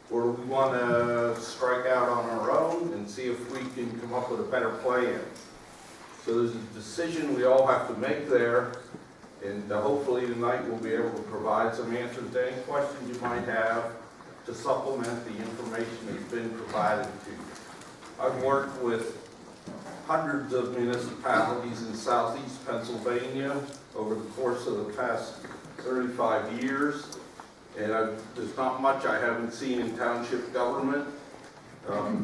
Where we want to strike out on our own and see if we can come up with a better plan. So there's a decision we all have to make there, and hopefully tonight we'll be able to provide some answers to any questions you might have to supplement the information that's been provided to you. I've worked with hundreds of municipalities in southeast Pennsylvania over the course of the past 35 years. And there's not much I haven't seen in township government,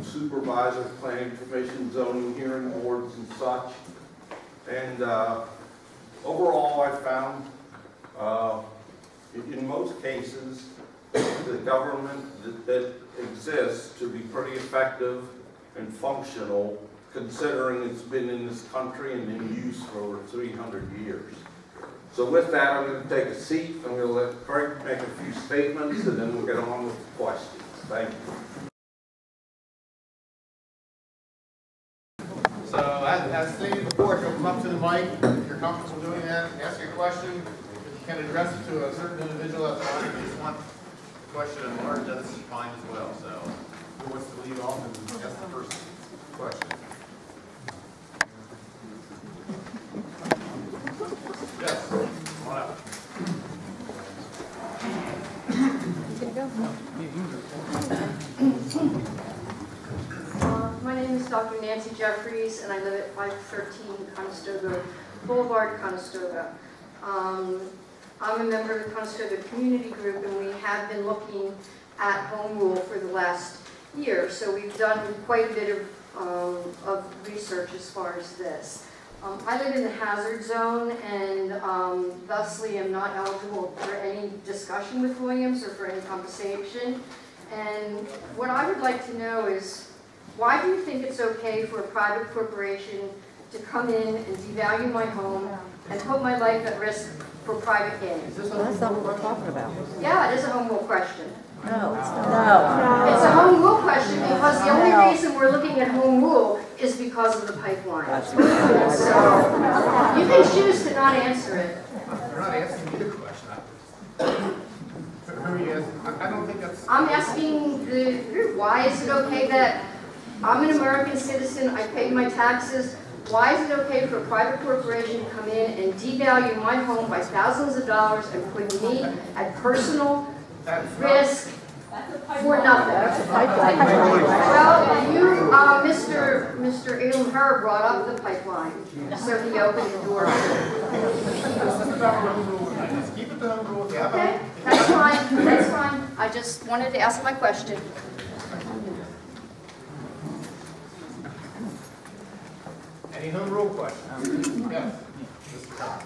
supervisors, planning commission, zoning hearing boards and such. And overall I found in most cases the government that exists to be pretty effective and functional, considering it's been in this country and in use for over 300 years. So with that, I'm going to take a seat. I'm going to let Craig make a few statements, and then we'll get on with the questions. Thank you. So as stated before, if you'll come up to the mic, if you're comfortable doing that, ask your question. If you can address it to a certain individual, that's fine. If you just want the question at large, that's fine as well. So who wants to lead off and ask the first question? Yes, come on up. My name is Dr. Nancy Jeffries, and I live at 513 Conestoga Boulevard, Conestoga. I'm a member of the Conestoga Community Group, and we have been looking at home rule for the last year. So we've done quite a bit of research as far as this. I live in the hazard zone, and thusly am not eligible for any discussion with Williams or for any conversation. And what I would like to know is, why do you think it's okay for a private corporation to come in and devalue my home and put my life at risk for private gain? Well, that's not what we're talking about. Yeah, it is a home rule question. No, it's not. It's a home rule question because the only reason we're looking at home rule is because of the pipeline. So you can choose to not answer it. They're not asking me the question. Who are you asking? I don't think that's... I'm asking the group, why is it okay that I'm an American citizen, I pay my taxes, why is it okay for a private corporation to come in and devalue my home by thousands of dollars and put me at personal risk for nothing? Well, you, Mr. Elam Herr brought up the pipeline, so he opened the door. Just keep it to home rule. Okay, that's fine, that's fine. I just wanted to ask my question. Any home rule questions? Yes. Mr. Cox.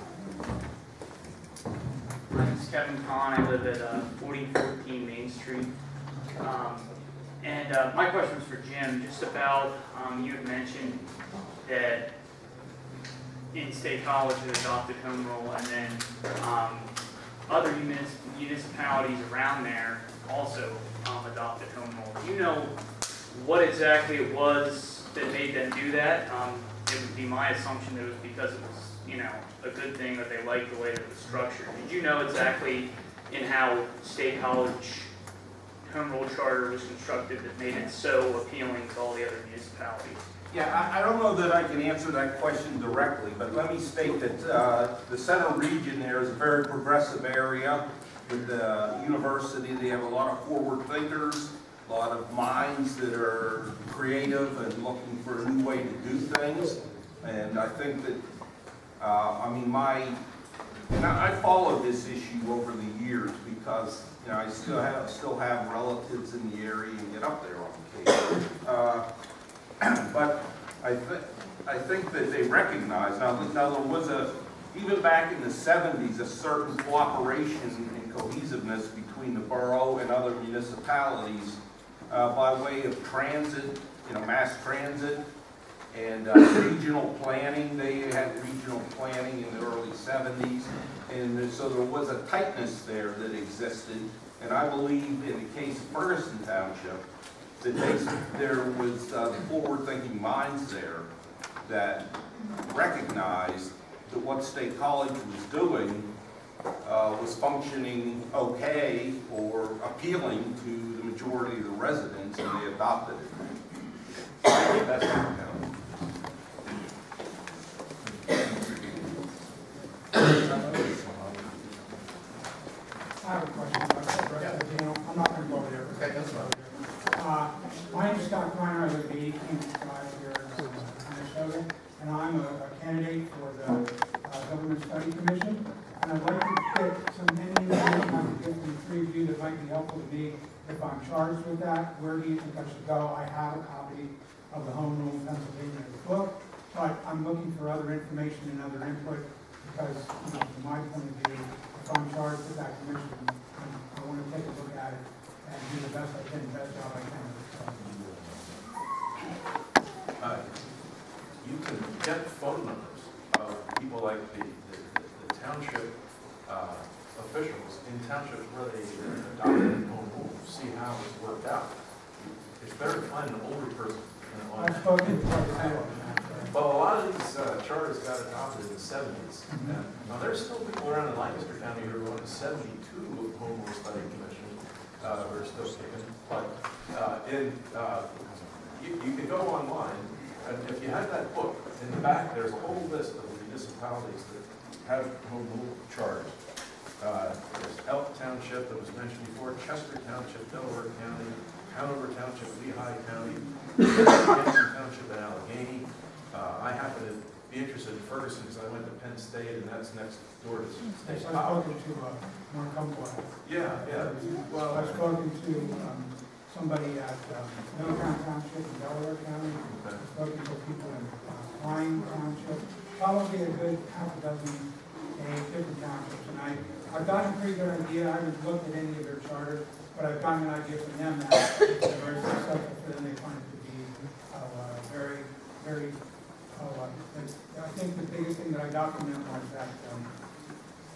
My name is Kevin Kahn. I live at 4014 Main Street. My question was for Jim, just about, you had mentioned that in State College had adopted home rule, and then other municipalities around there also adopted home rule. Do you know what exactly it was that made them do that? It would be my assumption that it was because it was, you know, a good thing, that they liked the way that it was structured. Did you know exactly in how State College home rule charter was constructed that made it so appealing to all the other municipalities? Yeah, I don't know that I can answer that question directly, but let me state that the center region there is a very progressive area with the university. They have a lot of forward thinkers, a lot of minds that are creative and looking for a new way to do things. And I think that, I followed this issue over the years because, you know, I still have relatives in the area and get up there on occasion. But I think that they recognize, now there was even back in the 70s, a certain cooperation and cohesiveness between the borough and other municipalities by way of transit, mass transit, and regional planning. They had regional planning in the early 70s, and so there was a tightness there that existed. And I believe in the case of Ferguson Township, that there was forward-thinking minds there that recognized that what State College was doing was functioning okay or appealing to the majority of the residents, and they adopted it. That's what I have a question about that. I'm not going to go over there. Okay, that's fine. My name is Scott Kleiner. I live at 1855 here in Conestoga, and I'm a candidate for the Government Study Commission. And I'd like to get any information I can get from the three of you that might be helpful to me if I'm charged with that. Where do you think I should go? I have a copy of the Home Rule Pennsylvania book, but I'm looking for other information and other input because, from my point of view, if I'm charged with that commission, I want to take a look at it and do the best I can, the best job I can. You can get phone numbers of people like the township officials in townships where they adopted home rule, see how it's worked out. It's better to find an older person than one. I've spoken to Well, a lot of these charters got adopted in the 70s. Now, there's still people around in Lancaster County who are on the 72 Home Rule Study Commission who are still kicking. But you can go online, and if you have that book, in the back there's a whole list of municipalities that have home rule charters. There's Elk Township that was mentioned before, Chester Township, Delaware County, Hanover Township, Lehigh County, Hampton Township, and Allegheny. I happen to be interested in Ferguson because I went to Penn State, and that's next door to State I've College. spoken to Mark Humphrey. Yeah. Well, I've spoken to somebody at Middletown Township in Delaware County. I've spoken to people in Lyon Township, probably a good half a dozen different townships. And I've gotten a pretty good idea. I haven't looked at any of their charters, but I've gotten an idea from them that they're very successful for them. They find it to be very, very, I think the biggest thing that I got from them was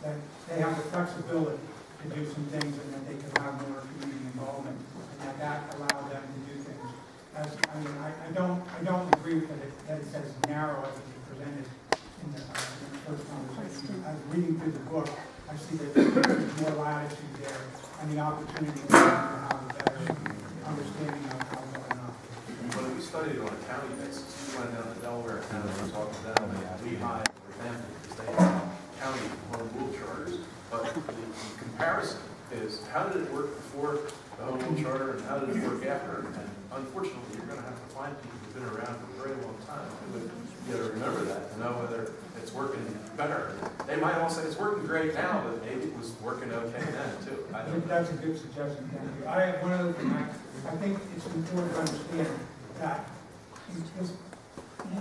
that they have the flexibility to do some things and that they can have more community involvement, and that allows them to do things. I don't agree with it that it's as narrow as it was presented in the first conversation. As reading through the book, I see that there's more latitude there and the opportunity to have a better understanding of how it's going on. when we studied it on a county basis, we went down to Delaware County and talked to them, and Lehigh, for example, because they have county home rule charters. But the comparison is, how did it work before the home rule charter and how did it work after? And unfortunately, you're going to have to find people who've been around for a very long time who would remember that to know whether it's working better. They might all say it's working great now, but maybe it was working okay then too. I don't know. That's a good suggestion, thank you. I have one other thing. I think it's important to understand that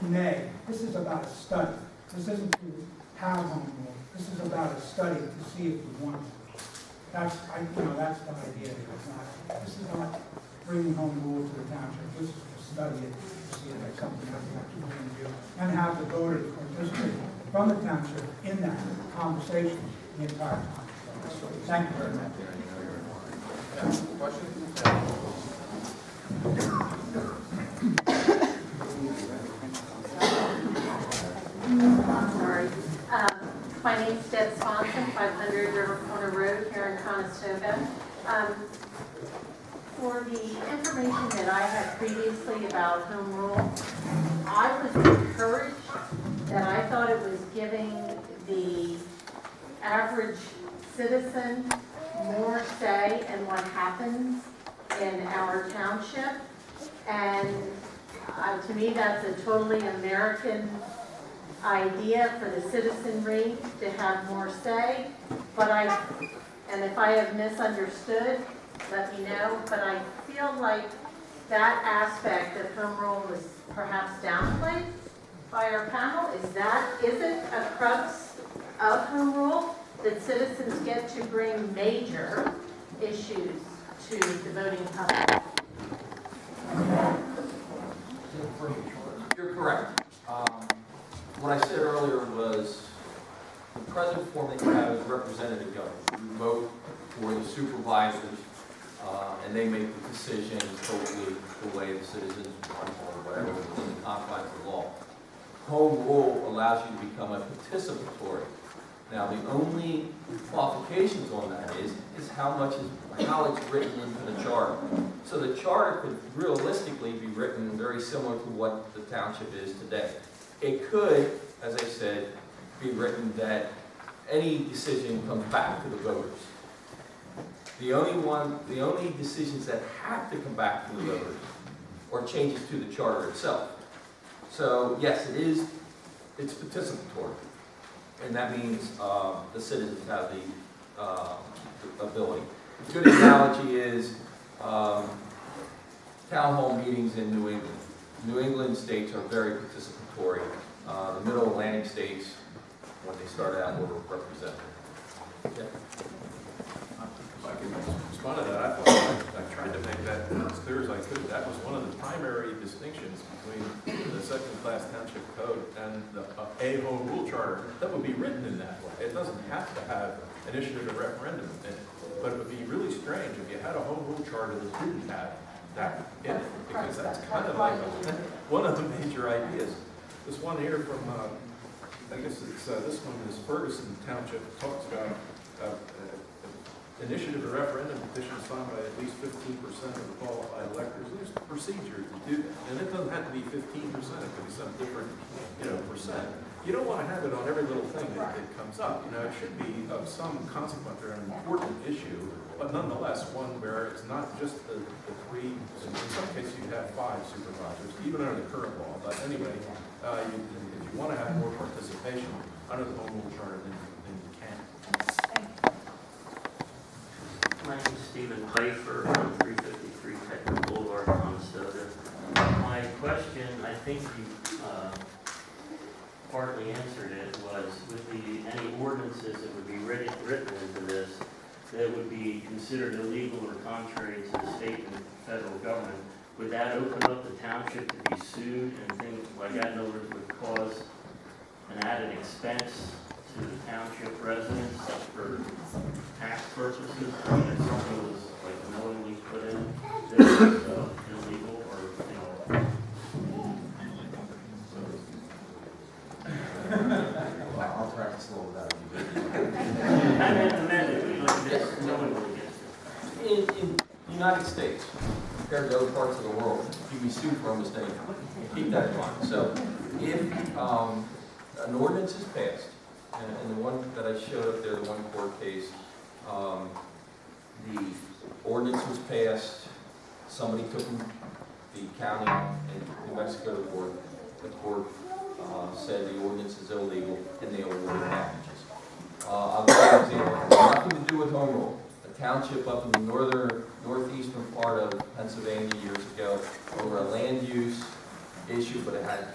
in May, this is about a study. This isn't to have home rule. This is about a study to see if we want it. That's the idea. This is not bringing home rule to the township. This is to study it, to see if it's something that we actually want to do, and have the voters participate from the township in that conversation the entire time. So, thank you very much. I'm sorry. My name's Deb Swanson, 500 River Corner Road here in Conestoga. For the information that I had previously about home rule, I was encouraged that I thought it was giving the average citizen more say in what happens in our township. And to me, that's a totally American idea for the citizenry to have more say. And if I have misunderstood, let me know. But I feel like that aspect of home rule was perhaps downplayed by our panel. Is it a crux of home rule that citizens get to bring major issues to the voting public? You're correct. What I said earlier was the present form that you have is representative government. You vote for the supervisors, and they make the decision totally the way the citizens want or whatever, within the confines of the law. home rule allows you to become a participatory. Now, the only qualifications on that is how it's written into the charter. So the charter could realistically be written very similar to what the township is today. It could, as I said, be written that any decision comes back to the voters. The only decisions that have to come back to the voters are changes to the charter itself. So yes, it's participatory. And that means the citizens have the ability. A good analogy is town hall meetings in New England. New England states are very participatory. The middle Atlantic states, when they started out, were represented. Okay. If I could respond to that, I thought I tried to make that as clear as I could. That was one of the primary distinctions between the second-class township code and the A home rule charter that would be written in that way. It doesn't have to have initiative or referendum in it, but it would be really strange if you had a home rule charter that didn't have that in it, because that's kind of like one of the major ideas. This one here from, I guess it's, this one is Ferguson Township, talks about initiative or referendum petition signed by at least 15% of the qualified electors. There's a procedure to do that. And it doesn't have to be 15%, it could be some different, percent. You don't want to have it on every little thing that comes up. It should be of some consequence or an important issue, but nonetheless one where it's not just the three, in some cases you have 5 supervisors, even under the current law. But anyway, if you want to have more participation under the home rule charter, then you can. My name is Stephen Pfeiffer, 353 Technical Boulevard, Conestoga. My question, I think you partly answered it, was with any ordinances that would be written into this that would be considered illegal or contrary to the state and federal government, would that open up the township to be sued and things like that? In other words, would cause an added expense to the township residents for tax purposes? I mean, if something was like knowingly put in that was illegal or, I'll practice a little of that. I meant like this, knowingly against it. In the United States, compared to other parts of the world, you can be sued for almost anything. Keep that in mind. So if an ordinance is passed, and the one that I showed up there, the one court case, the ordinance was passed, somebody took the county in New Mexico to court, the court said the ordinance is illegal, and they awarded damages. I'll give you an example. Nothing to do with home rule. A township up in the northeastern part of Pennsylvania years ago over a land use issue, but it had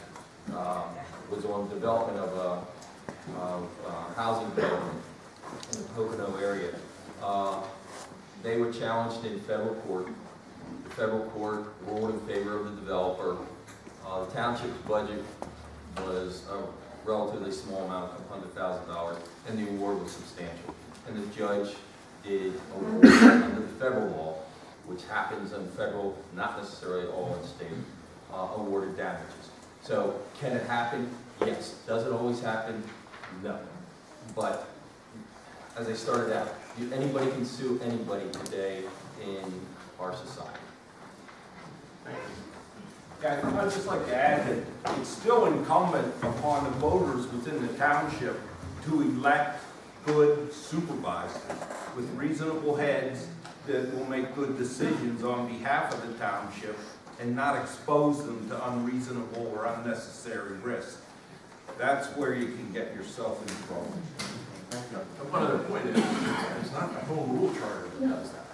was on development of a housing development in the Pocono area. They were challenged in federal court. The federal court ruled in favor of the developer. The township's budget was a relatively small amount of $100,000, and the award was substantial. And the judge did award under the federal law, which happens in federal, not necessarily all in state, awarded damages. So can it happen? Yes. Does it always happen? No. But as I started out, anybody can sue anybody today in our society. Thank you. Yeah, I'd just like to add that it's still incumbent upon the voters within the township to elect good supervisors with reasonable heads that will make good decisions on behalf of the township and not expose them to unreasonable or unnecessary risk. That's where you can get yourself in trouble. One other point is, it's not the home rule charter that does that.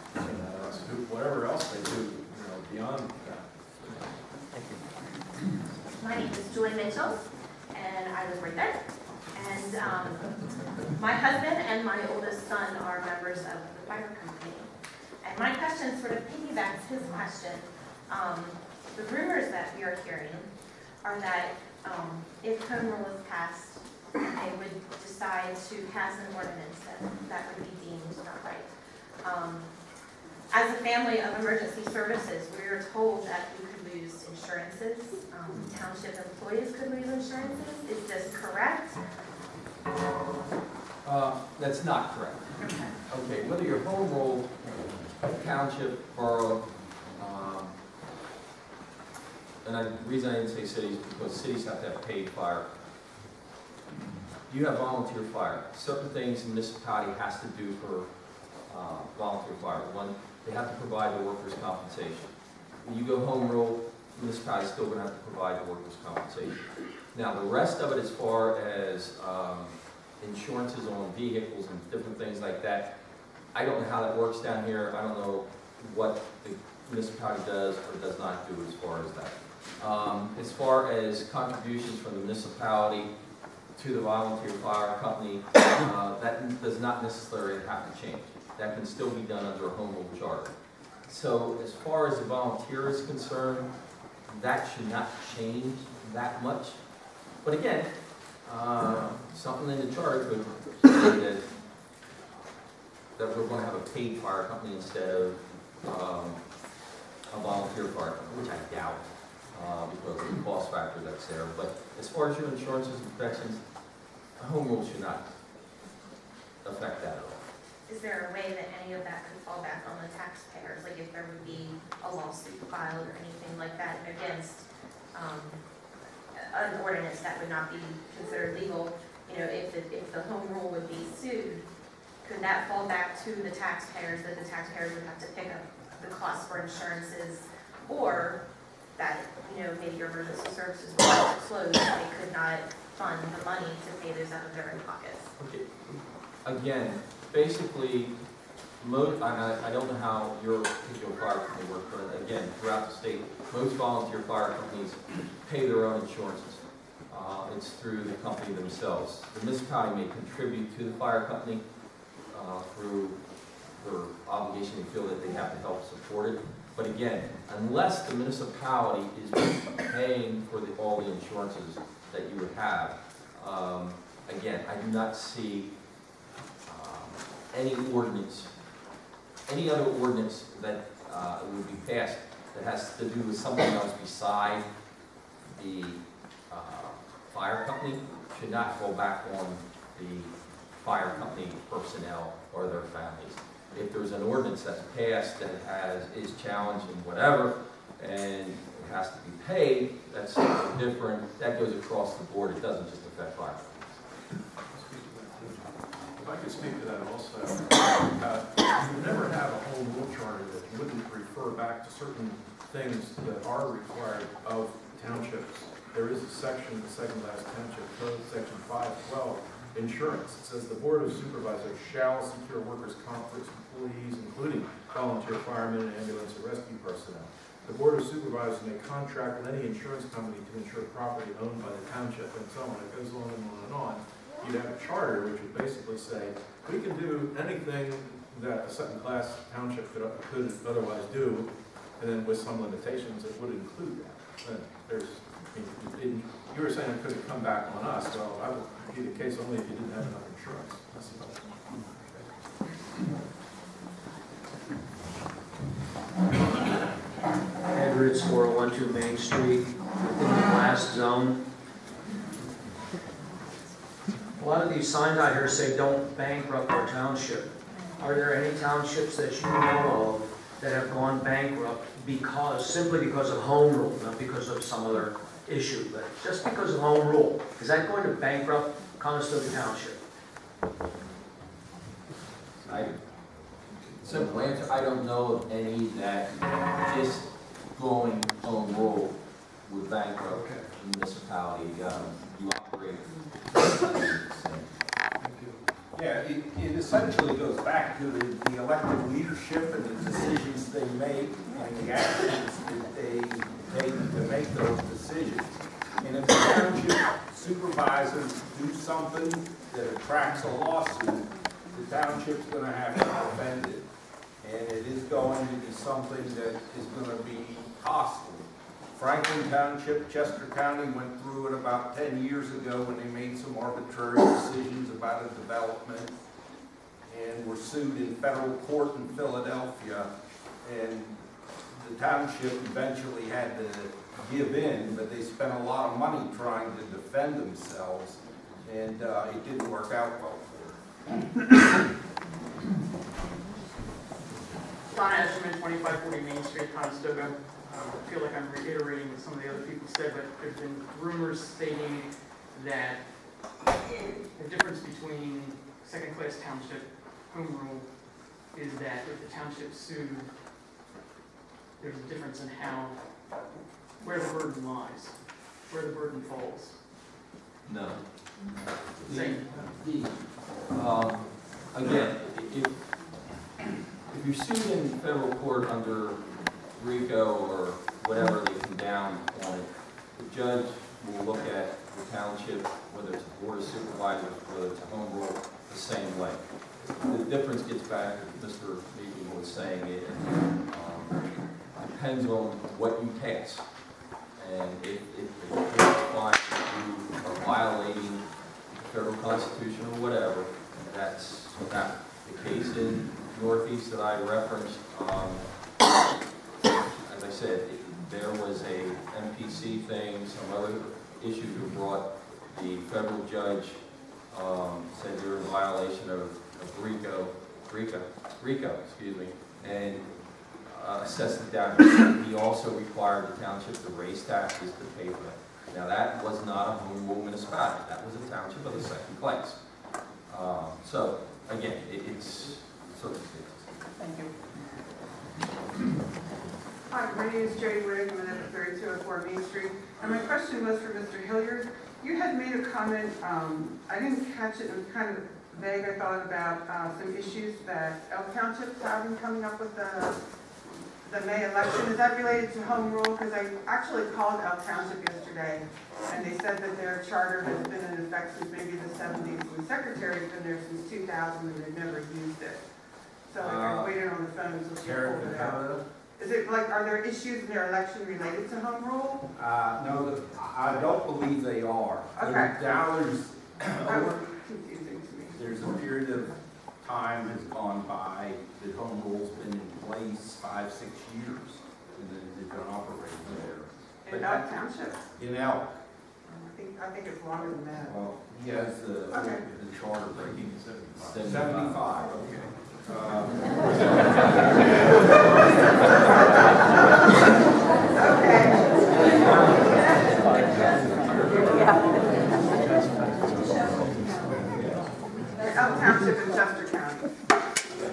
Whatever else they do, beyond that. My name is Julie Mitchell, and I live right there. And my husband and my oldest son are members of the fire company. And my question sort of piggybacks his question. The rumors that we are hearing are that if home rule is passed, they would decide to pass an ordinance that would be deemed not right. As a family of emergency services, we were told that we could lose insurances. Township employees could lose insurances. Is this correct? That's not correct. Okay. Okay, whether you're home rule, township, borough, and the reason I didn't say cities is because cities have to have paid fire. You have volunteer fire. Certain things the municipality has to do for volunteer fire. One, they have to provide the workers' compensation. When you go home rule, the municipality is still going to have to provide the workers' compensation. Now, the rest of it, as far as insurances on vehicles and different things like that, I don't know how that works down here. I don't know what the municipality does or does not do as far as that. As far as contributions from the municipality to the volunteer fire company, that does not necessarily have to change. That can still be done under a home rule charter. So as far as the volunteer is concerned, that should not change that much. But again, something in the charter could say that we're going to have a paid fire company instead of a volunteer fire company, which I doubt because of the cost factor that's there. But as far as your insurances and protections, home rule should not affect that at all. Is there a way that any of that could fall back on the taxpayers? Like if there would be a lawsuit filed or anything like that against an ordinance that would not be considered legal, you know, if the home rule would be sued, could that fall back to the taxpayers, that the taxpayers would have to pick up the cost for insurances, or that, you know, maybe your emergency services were closed, they could not fund the money to pay those out of their own pockets? Okay. Again, basically, I don't know how your particular fire company works, but again, throughout the state, most volunteer fire companies pay their own insurances. It's through the company themselves. The municipality may contribute to the fire company through their obligation to feel that they have to help support it. But again, unless the municipality is paying for all the insurances that you would have, again, I do not see any ordinance, any other ordinance that would be passed that has to do with something else beside the fire company should not fall back on the fire company personnel or their families. If there's an ordinance that's passed that is challenged and whatever, and it has to be paid, that's something different. That goes across the board. It doesn't just affect fire companies. If I could speak to that also, you never have a home rule charter that wouldn't refer back to certain things that are required of townships. There is a section, the second last township code, section 512, insurance. It says the Board of Supervisors shall secure workers' comp for its employees, including volunteer firemen and ambulance and rescue personnel. The Board of Supervisors may contract with any insurance company to insure property owned by the township, and so on. It goes on and on and on. You'd have a charter which would basically say, we can do anything that a second-class township could otherwise do, and then with some limitations, it would include that. And you were saying it could come back on us. Well, I would be the case only if you didn't have enough insurance. That's about it. Edwards, 4012 Main Street, within the blast zone. A lot of these signs out here say don't bankrupt our township. Are there any townships that you know of that have gone bankrupt simply because of home rule, not because of some other issue, but just because of home rule? Is that going to bankrupt Conestoga Township? Simple answer, I don't know of any that just going home rule would bankrupt the municipality. You operate. Yeah, it essentially goes back to the elected leadership and the decisions they make and the actions that they take to make those decisions. And if the township supervisors do something that attracts a lawsuit, the township's going to have to defend it. And it is going to be something that is going to be costly. Franklin Township, Chester County went through it about 10 years ago when they made some arbitrary decisions about a development and were sued in federal court in Philadelphia. And the township eventually had to give in, but they spent a lot of money trying to defend themselves, and it didn't work out well for them. Don Asherman, 2540 Main Street, Conestoga. I feel like I'm reiterating what some of the other people said, but there's been rumors stating that the difference between second-class township home rule is that if the township sued, there's a difference in where the burden lies, where the burden falls. No. Same. Again, if you're sued in federal court under RICO or whatever they come down on it, the judge will look at the township, whether it's a board of supervisors, whether it's a home rule, the same way. The difference gets back to Mr. Meeking was saying it depends on what you pass. And if the court finds that you are violating the federal constitution or whatever, that's not the case in Northeast that I referenced. As I said, there was a MPC thing, some other issues were brought. The federal judge said they were in violation of RICO, excuse me, and assessed the damage. He also required the township to raise taxes to pay for that. Now that was not a home rule municipality. That was a township of the second class. So again, it's circumstances. Thank you. Hi, my name is Jody Rigg. I'm at 3204 Main Street. And my question was for Mr. Hilliard. You had made a comment, I didn't catch it, it was kind of vague, I thought, about some issues that Elk Township's having coming up with the May election. Is that related to home rule? Because I actually called Elk Township yesterday, and they said that their charter has been in effect since maybe the 70s, and the secretary's been there since 2000, and they've never used it. So I waited on the phone until she pulled it out. Is it like, are there issues in their election related to home rule? No, I don't believe they are. Okay. Now That was confusing to me. there's a period of time has gone by, the home rule's been in place 5-6 years, and then they've been operating there. In Elk Township? In Elk. I think it's longer than that. Well, he has the charter breaking 75. Okay. Elk Township in Chester County.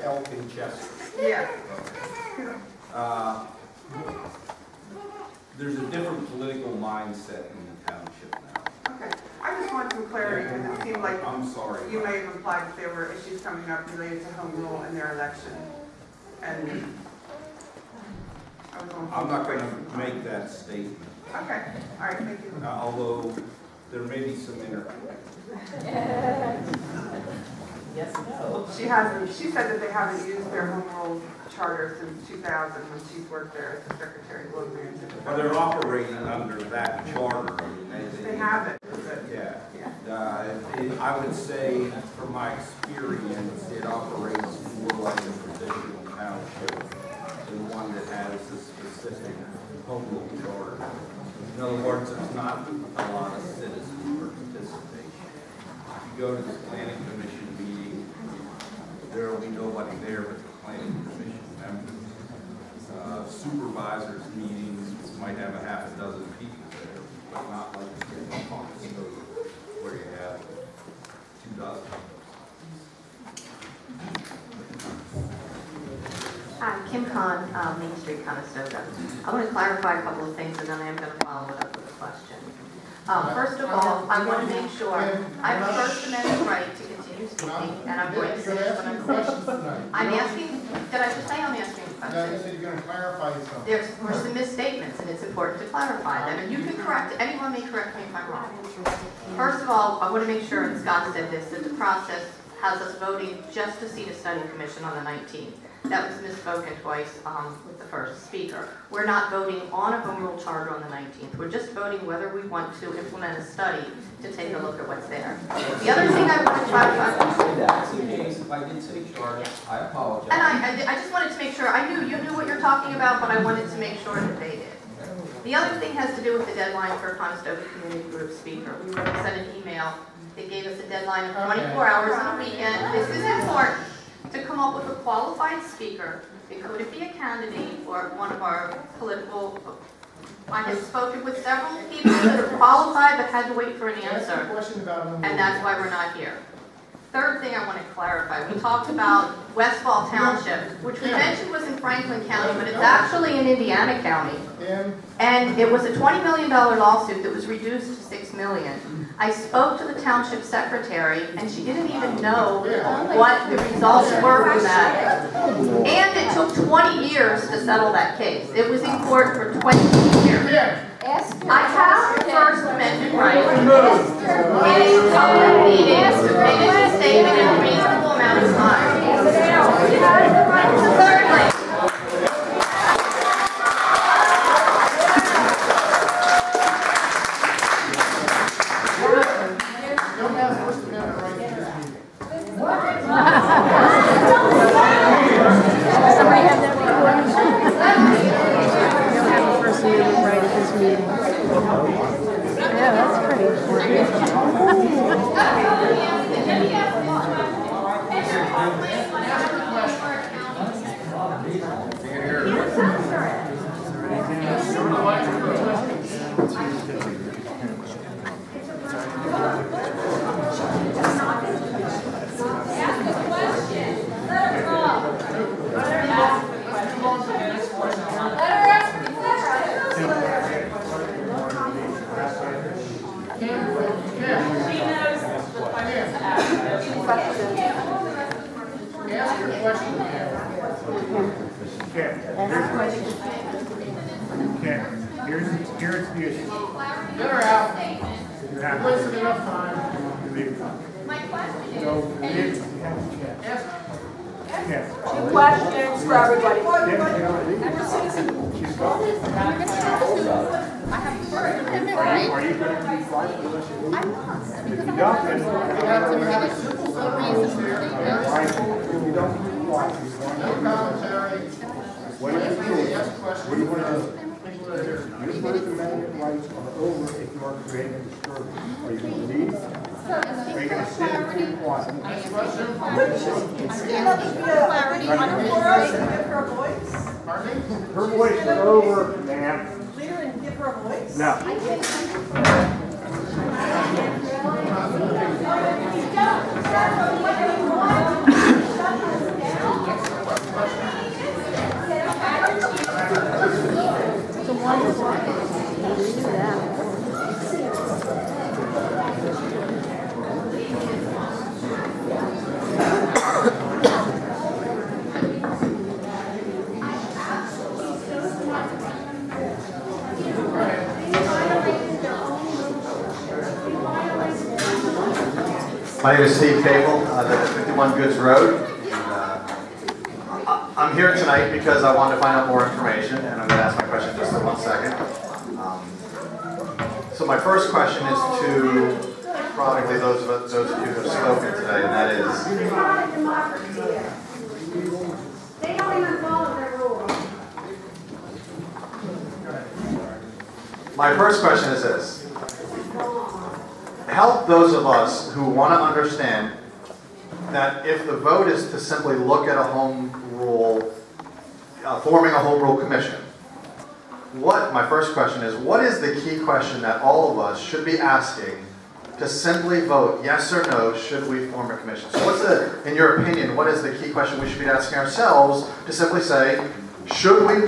Elk in Chester. Yeah. There's a different political mindset in the township now. Okay. I just want some clarity because it seemed like I'm sorry. you may have implied that there were issues coming up related to home rule in their election. And I was on. I'm not going to make that statement. Okay. All right. Thank you. Although there may be some Yes, no. She hasn't. She said that they haven't used their home rule charter since 2000 when she's worked there as the secretary of local government. Well, they're operating under that charter. They have it. Yeah. I would say, from my experience, it operates more like a traditional township than one that has a specific home rule charter. In other words, there's not a lot of citizen participation. If you go to the planning commission meeting, there will be nobody there but the planning commission members. Supervisors meetings might have a half a dozen people there, but not like in Conestoga, where you have 2 dozen. Hi, Kim Kahn, Main Street, Conestoga. I want to clarify a couple of things, and then I am going to follow it up with a question. First of all, I want to make sure I have a First Amendment right to continue speaking, and I'm going to finish when I'm finished. I'm asking, did I just say I'm asking a question? No, you said you're going to clarify something. There were some misstatements, and it's important to clarify them, and you can correct, anyone may correct me if I'm wrong. First of all, I want to make sure, and Scott said this, that the process has us voting just to seat a study commission on the 19th. That was misspoken twice with the first speaker. We're not voting on a home rule charter on the 19th. We're just voting whether we want to implement a study to take a look at what's there. The other thing I want to clarify. That's the case. If I did say charter, I apologize. And I just wanted to make sure I knew you knew what you're talking about, but I wanted to make sure that they did. The other thing has to do with the deadline for Conestoga Community Group speaker. We were sent an email. They gave us a deadline of 24 hours on a weekend. This is important, to come up with a qualified speaker. It couldn't be a candidate or one of our political. I have spoken with several people that are qualified but had to wait for an answer, and that's why we're not here. Third thing I want to clarify, we talked about Westfall Township, which we mentioned was in Franklin County, but it's actually in Indiana County. And it was a $20 million lawsuit that was reduced to $6 million. I spoke to the township secretary, and she didn't even know what the results were from that. And it took 20 years to settle that case. It was in court for 20 years. I have the First Amendment right in a public meeting to finish a statement in a reasonable amount of time. Thirdly, Somebody have that recording? You don't have the First Amendment right at this meeting. Yeah, that's pretty Here's the issue. Get her out. You have wasted enough time. My question is, So, you have to check. Yes. Two questions for everybody. Are you going to be quiet for the rest of the meeting? If you don't, then we have a simple set of rules here. If you don't be quiet, no commentary. What do you want to do? Your First Amendment rights are over if you are creating a disturbance. Are you going to leave? Are you going to sit and keep quiet? Next question. Clarity on the floor. Give her a voice. Pardon me? Her voice is over, ma'am. Clear and give her a voice. No. So one is do that. My name is Steve Cable. I live at 51 Goods Road. I'm here tonight because I wanted to find out more information, and I'm going to ask my question just in 1 second. So my first question is to probably those of you who have spoken today, and that is... They don't even follow their rules. My first question is this. Help those of us who want to understand that if the vote is to simply look at a home rule, forming a home rule commission, my first question is, what is the key question that all of us should be asking to simply vote yes or no, should we form a commission? So in your opinion, what is the key question we should be asking ourselves to simply say, should we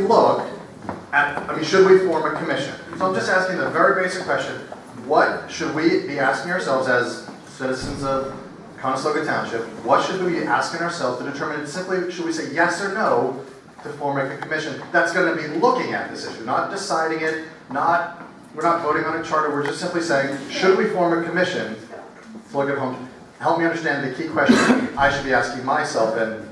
should we form a commission? So I'm just asking the very basic question, what should we be asking ourselves as citizens of Conestoga Township? What should we be asking ourselves to determine simply, should we say yes or no to form a commission that's going to be looking at this issue, not deciding it, we're not voting on a charter, we're just simply saying, should we form a commission to look at home? Help me understand the key question I should be asking myself and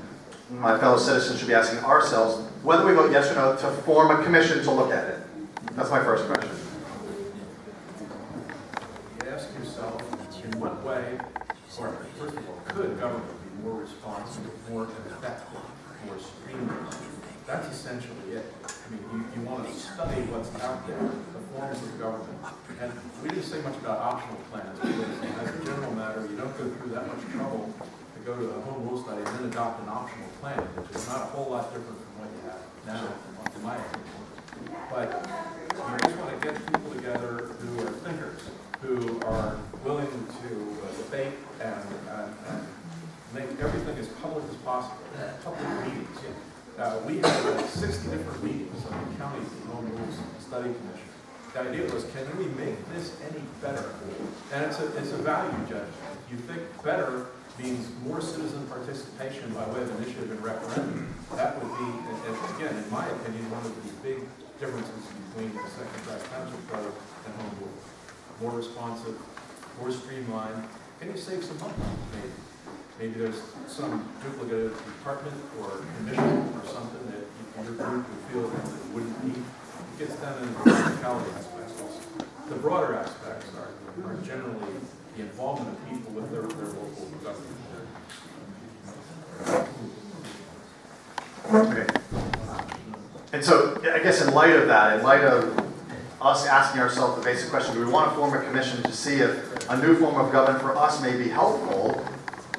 my fellow citizens should be asking ourselves, whether we vote yes or no to form a commission to look at it. That's my first question. You ask yourself, in what way, or first of all, could government be more responsive, more effective more streamlined. That's essentially it. I mean, you want to study what's out there, the forms of government. And we didn't say much about optional plans, because as a general matter, you don't go through that much trouble to go to a home rule study and then adopt an optional plan, which is not a whole lot different from what you have now, in my opinion. But you just want to get people together who are thinkers, who are willing to debate and make everything as public as possible. Public meetings. We had 60 different meetings on the county home rules study commission. The idea was, can we make this any better? And it's a value judgment. If you think better means more citizen participation by way of initiative and referendum, that would be, again, in my opinion, one of the big differences between the second-class township code and home rule. More responsive, more streamlined. Can you save some money? Maybe there's some duplicative department or commission or something that your group would feel that it wouldn't need. It gets down into the practicality aspects also. The broader aspects are generally the involvement of people with their local government. Okay. And so, I guess in light of that, in light of us asking ourselves the basic question, do we want to form a commission to see if a new form of government for us may be helpful,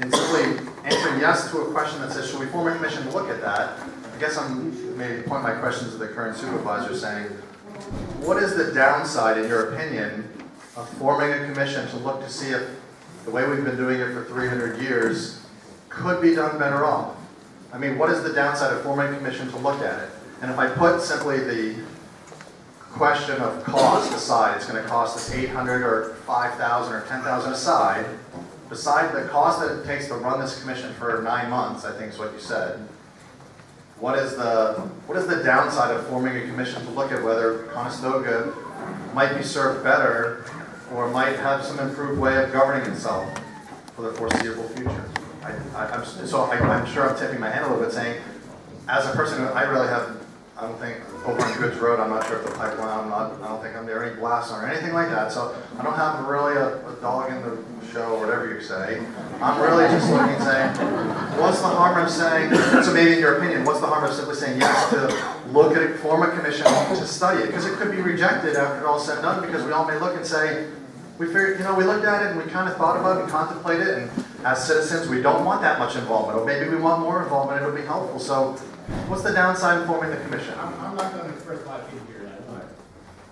and simply answering yes to a question that says, should we form a commission to look at that? I guess I'm maybe point my questions to the current supervisor saying, what is the downside, in your opinion, of forming a commission to look to see if the way we've been doing it for 300 years could be done better off? I mean, what is the downside of forming a commission to look at it? And if I put simply the question of cost aside, it's going to cost us $800 or $5,000 or $10,000 aside, beside the cost that it takes to run this commission for 9 months, I think is what you said, what is the downside of forming a commission to look at whether Conestoga might be served better or might have some improved way of governing itself for the foreseeable future? I'm sure I'm tipping my hand a little bit saying, as a person who I really have, I don't think, over on Goods Road, I'm not sure if the pipeline, I don't think there are any blasts or anything like that, so I don't have really a dog in the show, or whatever you say. I'm really just looking and saying, what's the harm of saying, so maybe in your opinion, what's the harm of simply saying yes to look at it, form a commission to study it? Because it could be rejected after all said and done, because we all may look and say, we figured, we looked at it and we kind of thought about it and contemplated it, and as citizens, we don't want that much involvement, or maybe we want more involvement, it'll be helpful. So, what's the downside in forming the commission? I'm not going to express my opinion here.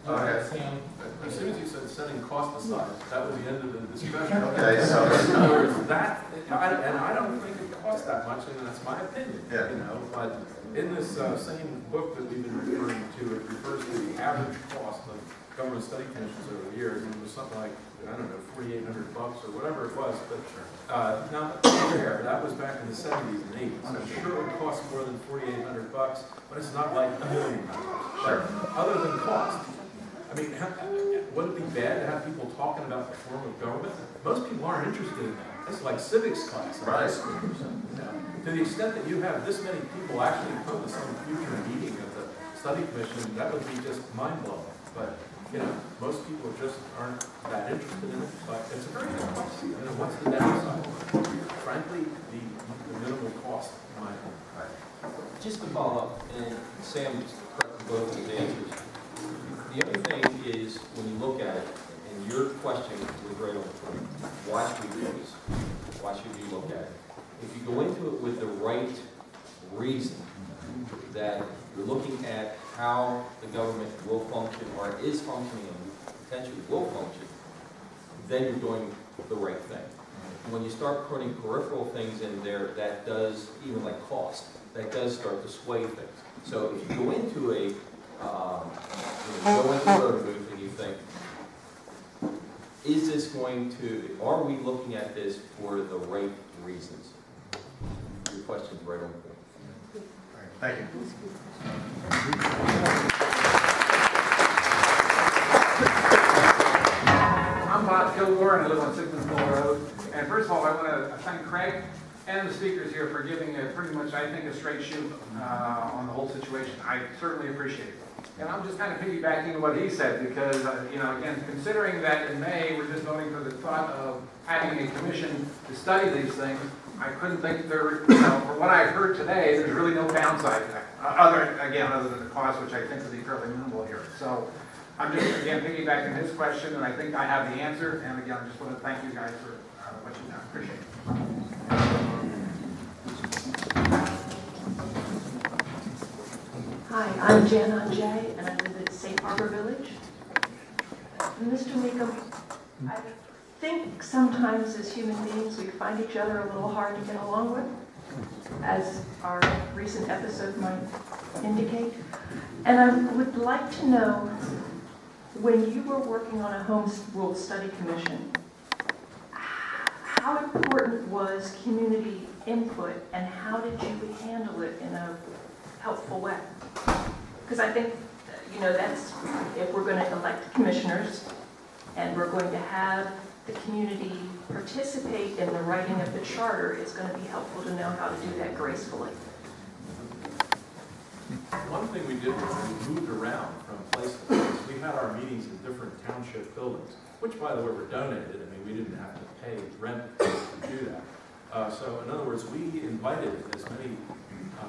Okay. Sam, as soon as you said setting cost aside, that was the end of the discussion. Okay, so in other words, that, and I don't think it costs that much, and that's my opinion. Yeah. But in this same book that we've been referring to, it refers to the average cost of government study commissions over the years, and it was something like, I don't know, $4,800 or whatever it was. But now, fair, that was back in the 70s and 80s. I'm sure it would cost more than $4,800, but it's not like $1 million. Sure. Other than cost. I mean, would it be bad to have people talking about the form of government? Most people aren't interested in that. It's like civics class. Right. To the extent that you have this many people actually come to some future meeting of the study commission, that would be just mind-blowing. But most people just aren't that interested in it, but it's a very good question. What's the downside? Frankly, the minimal cost, in my opinion. Just to follow up, and Sam corrected both of his answers. The other thing is, when you look at it, and your question was right on point, why should we do this? Why should we look at it? If you go into it with the right reason, that you're looking at how the government will function, or is functioning, and potentially will function, then you're doing the right thing. When you start putting peripheral things in there, that does, even like cost, that does start to sway things. So if you go into a voting booth and you think, is this going to, are we looking at this for the right reasons? Your question's right on point. Thank you. I'm Bob Kilgore, and I live on Sigmund Mill Road. And first of all, I want to thank Craig and the speakers here for giving a pretty much, I think, a straight shoot on the whole situation. I certainly appreciate it. And I'm just kind of piggybacking on what he said because, again, considering that in May we're just voting for the thought of having a commission to study these things, I couldn't think there, you know, from what I've heard today, there's really no downside to that. Other than the cost, which I think would be fairly minimal here. So I'm just, again, piggybacking his question, and I think I have the answer. And again, I just want to thank you guys for what you've done. Appreciate it. Hi, I'm Jan Jay, and I live at Safe Harbor Village. Mr. Meekum, I think sometimes as human beings we find each other a little hard to get along with, as our recent episode might indicate. And I would like to know, when you were working on a Home Rule Study Commission, how important was community input, and how did you handle it in a helpful way? Because I think, you know, that's, if we're going to elect commissioners and we're going to have the community participate in the writing of the charter, it's going to be helpful to know how to do that gracefully. One thing we did was we moved around from place to place. We had our meetings in different township buildings, which, by the way, were donated. I mean, we didn't have to pay rent to do that. So, in other words, we invited as many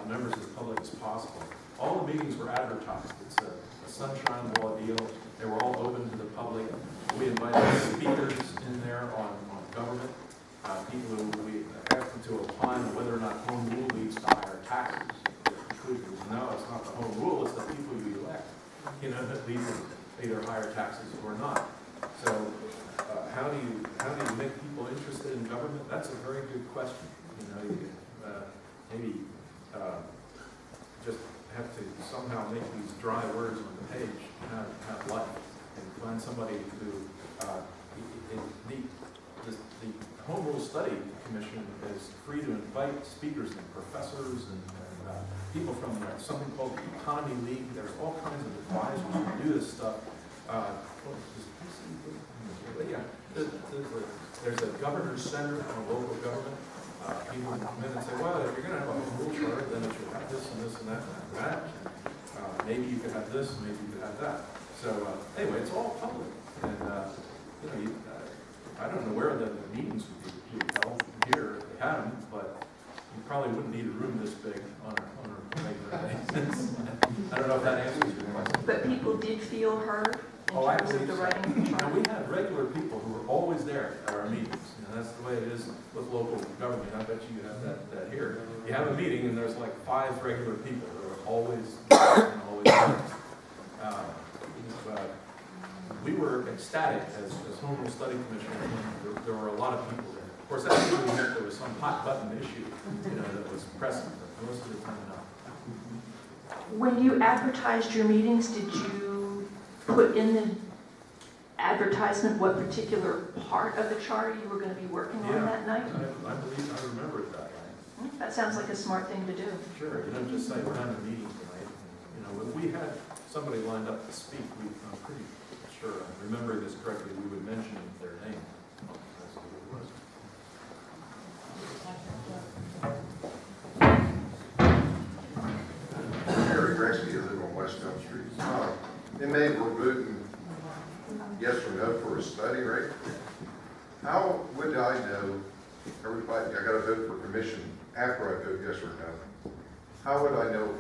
members of the public as possible. All the meetings were advertised. It's a sunshine law deal. They were all open to the public. We invited speakers in there on government, people who we asked them to opine on whether or not home rule leads to higher taxes. The conclusion was no, it's not the home rule, it's the people you elect, you know, that lead to either higher taxes or not. So how do you make people interested in government? That's a very good question. You know, maybe just have to somehow make these dry words on the page have life, and find somebody who the Home Rule Study Commission is free to invite speakers and professors and people from something called the Economy League. There's all kinds of advisors who do this stuff. There's a governor's center on local government. People come in and say, well, if you're going to have a home rule charter, then it should have this and this and that and that. Maybe you could have this, maybe you could have that. So anyway, it's all public. And you know, I don't know where the meetings would be held here if they had them, but you probably wouldn't need a room this big on a regular basis. I don't know if that answers your question. But people did feel heard in terms of the writing. You know, we had regular people who were always there at our meetings. You know, that's the way it is with local government. I bet you have that here. You have a meeting and there's like 5 regular people who are always there and always there. We were ecstatic as Home Rule Study Commission. There were a lot of people there. Of course, that usually meant there was some hot button issue, you know, that was pressing, but most of the time not. When you advertised your meetings, did you put in the advertisement what particular part of the charter you were going to be working on that night? I believe I remember it that way. That sounds like a smart thing to do. Sure, you don't just say we're having a meeting tonight. You know, when we had somebody lined up to speak, I'm pretty sure, I'm remembering this correctly, we would mention their name. That's who it was. Harry Gresky, I live on West Elm Street. In May, we're voting yes or no for a study, right? How would I know, everybody, I gotta vote for commission after I vote yes or no. How would I know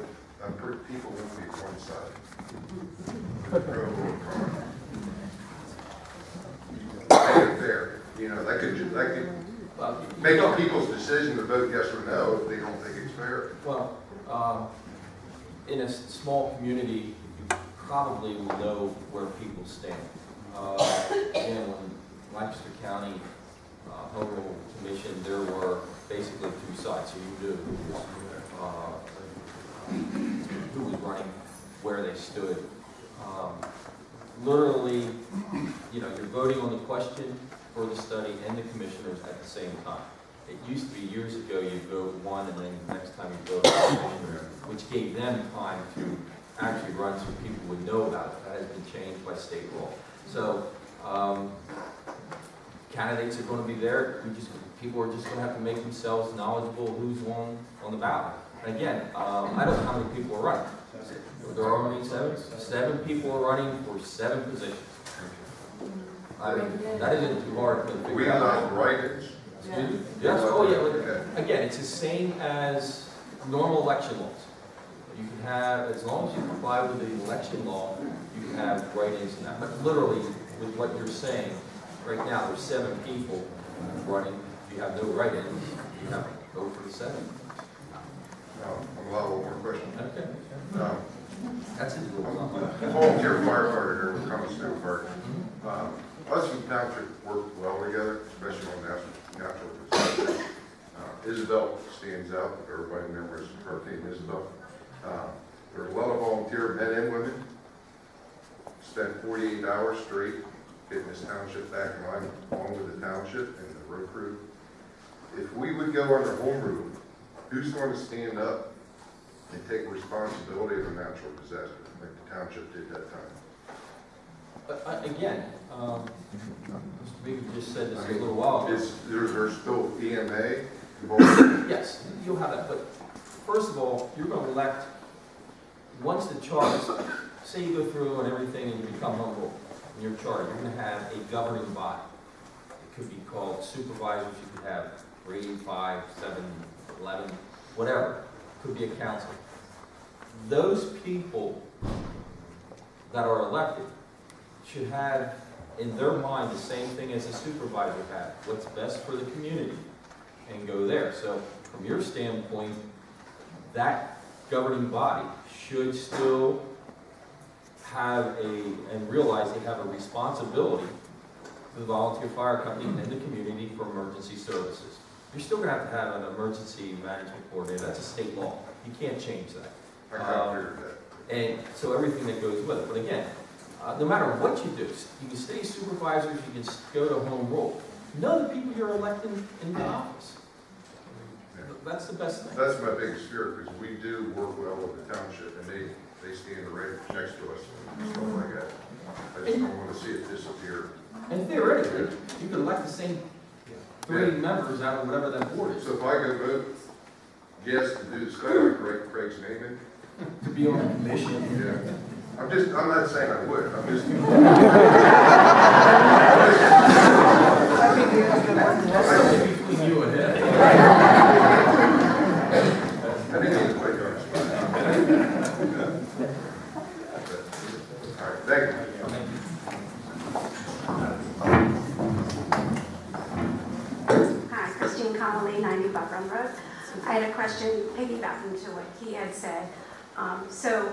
people won't be one side? Fair, you know, that could make people's decision to vote yes or no if they don't think it's fair. Well, in a small community, you probably will know where people stand. In Lancaster County Home Rule Commission, there were basically 2 sides, so you knew who was running, where they stood. Literally, you know, you're voting on the question for the study and the commissioners at the same time. It used to be years ago you'd vote one and then the next time you'd vote for the commissioner, which gave them time to actually run so people would know about it. That has been changed by state law. So candidates are going to be there. People are just going to have to make themselves knowledgeable who's on the ballot. And again, I don't know how many people are running. There are only 7 people are running for 7 positions. I mean, that isn't too hard to figure out. We allow write-ins. Excuse me? Yes, oh yeah, but again, it's the same as normal election laws. You can have, as long as you comply with the election law, you can have write-ins and that. But literally, with what you're saying, right now, there's 7 people running. If you have no write-ins, you have to go for the 7. I'm allowed one more question. Okay. That's it. I'm a volunteer firefighter here with Conestoga Park. Us and Township work well together, especially on natural disasters. Isabel stands out, everybody remembers Hurricane Isabel. There's a lot of volunteer men and women, spent 48 hours straight getting this township back in line, along with the township and the road crew. If we would go under home rule, who's going to stand up and take responsibility of a natural disaster like the township did that time? Again, Mr. Beaver just said this a little while ago. There's still EMA involved? Yes, you'll have that, but first of all, you're going to elect, once the charter, say you go through and everything and you become home rule, in your charter, you're going to have a governing body. It could be called supervisors, you could have 3, 5, 7, 11, whatever. It could be a council. Those people that are elected should have in their mind the same thing as a supervisor had, what's best for the community, and go there. So from your standpoint, that governing body should still have and realize they have a responsibility to the volunteer fire company and the community for emergency services. You're still going to have an emergency management coordinator. That's a state law. You can't change that. And so everything that goes with it. But again, no matter what you do, you can stay supervisors, you can go to home rule. Know the people you're electing in the office. That's the best thing. That's my biggest fear, because we do work well with the township, and they stand right next to us and stuff like that. I just don't want to see it disappear. And theoretically, you could elect the same 3 members out of whatever that board is. So if I go vote yes to do the study, like write Craig's name in? To be on the commission? Yeah. I'm not saying I would, I'm just. Between you and him. I didn't mean to put you on the spot. All right, thank you. Hi, Christine Connolly, 90 Buckram Road. I had a question piggybacking to what he had said. So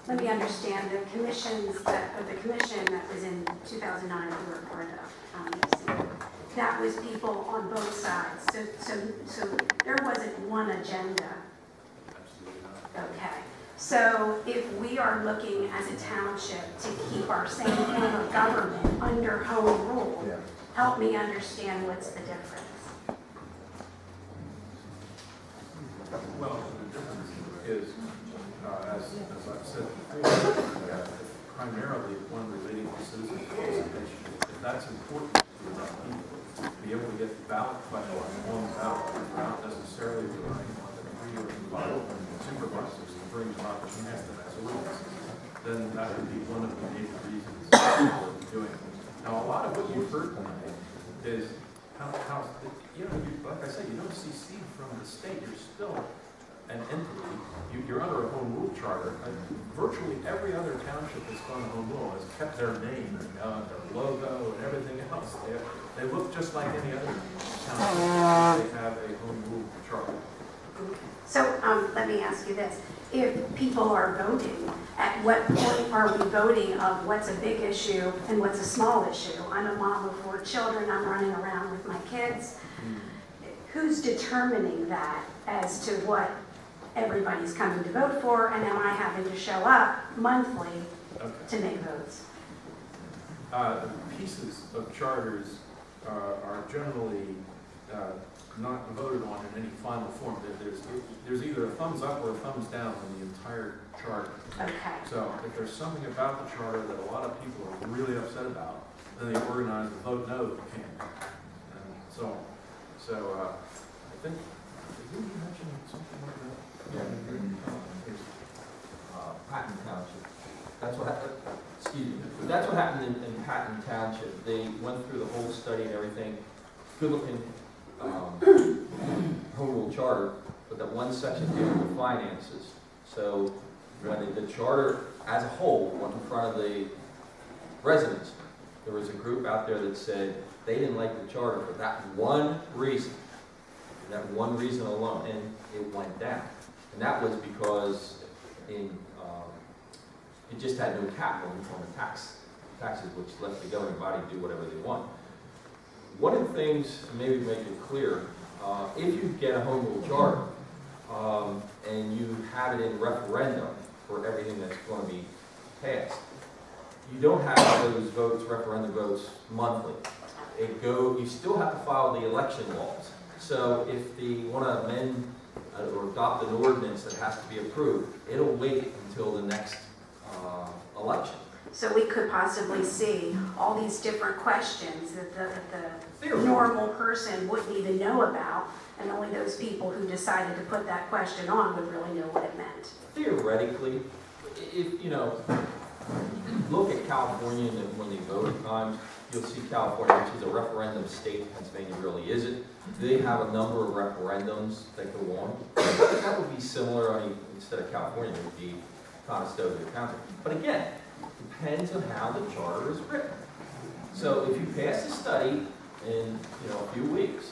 let me understand the commission that was in 2009 we were part of. That was people on both sides. So there wasn't one agenda. Okay. So if we are looking as a township to keep our same form of government under home rule, help me understand what's the difference. Well, the difference is, as I've said before, primarily one relating to citizen participation. If that's important to enough people, to be able to get the ballot question on the ballot without necessarily relying on the 3 or 5 supervisors to bring them up and ask them as ordinances, then that would be one of the major reasons for doing it. Now, a lot of what you've heard tonight is how like I said, you don't secede from the state. You're still an entity. You're under a home rule charter. Virtually every other township that's gone to home rule has kept their name and their logo and everything else. They look just like any other township. They have a home rule charter. So let me ask you this. If people are voting, at what point are we voting of what's a big issue and what's a small issue? I'm a mom of 4 children. I'm running around with my kids. Who's determining that as to what everybody's coming to vote for, and am I having to show up monthly to make votes? The pieces of charters are generally not voted on in any final form. There's either a thumbs up or a thumbs down on the entire charter. Okay. So if there's something about the charter that a lot of people are really upset about, then they organize the vote no campaign. And so I think, did you mention something like that? Patton Township. That's what happened. Excuse me. That's what happened in Patton Township. They went through the whole study and everything. Good-looking charter, but that one section dealing with finances. So when the charter as a whole went in front of the residents, there was a group out there that said they didn't like the charter for that one reason, alone, and it went down. And that was because it just had no capital in the form of taxes, which left the governing body to do whatever they want. One of the things, maybe to make it clear, if you get a home rule charter and you have it in referendum for everything that's going to be passed, you don't have those votes, referendum votes, monthly. You still have to follow the election laws. So if they want to amend or adopt an ordinance that has to be approved, it'll wait until the next election. So we could possibly see all these different questions that the normal person wouldn't even know about, and only those people who decided to put that question on would really know what it meant. Theoretically, if you know, look at California and when they vote at times, you'll see California, which is a referendum state. Pennsylvania really isn't. They have a number of referendums that go on. That would be similar. I mean, instead of California, it would be Conestoga County. But again, it depends on how the charter is written. So if you pass a study in a few weeks,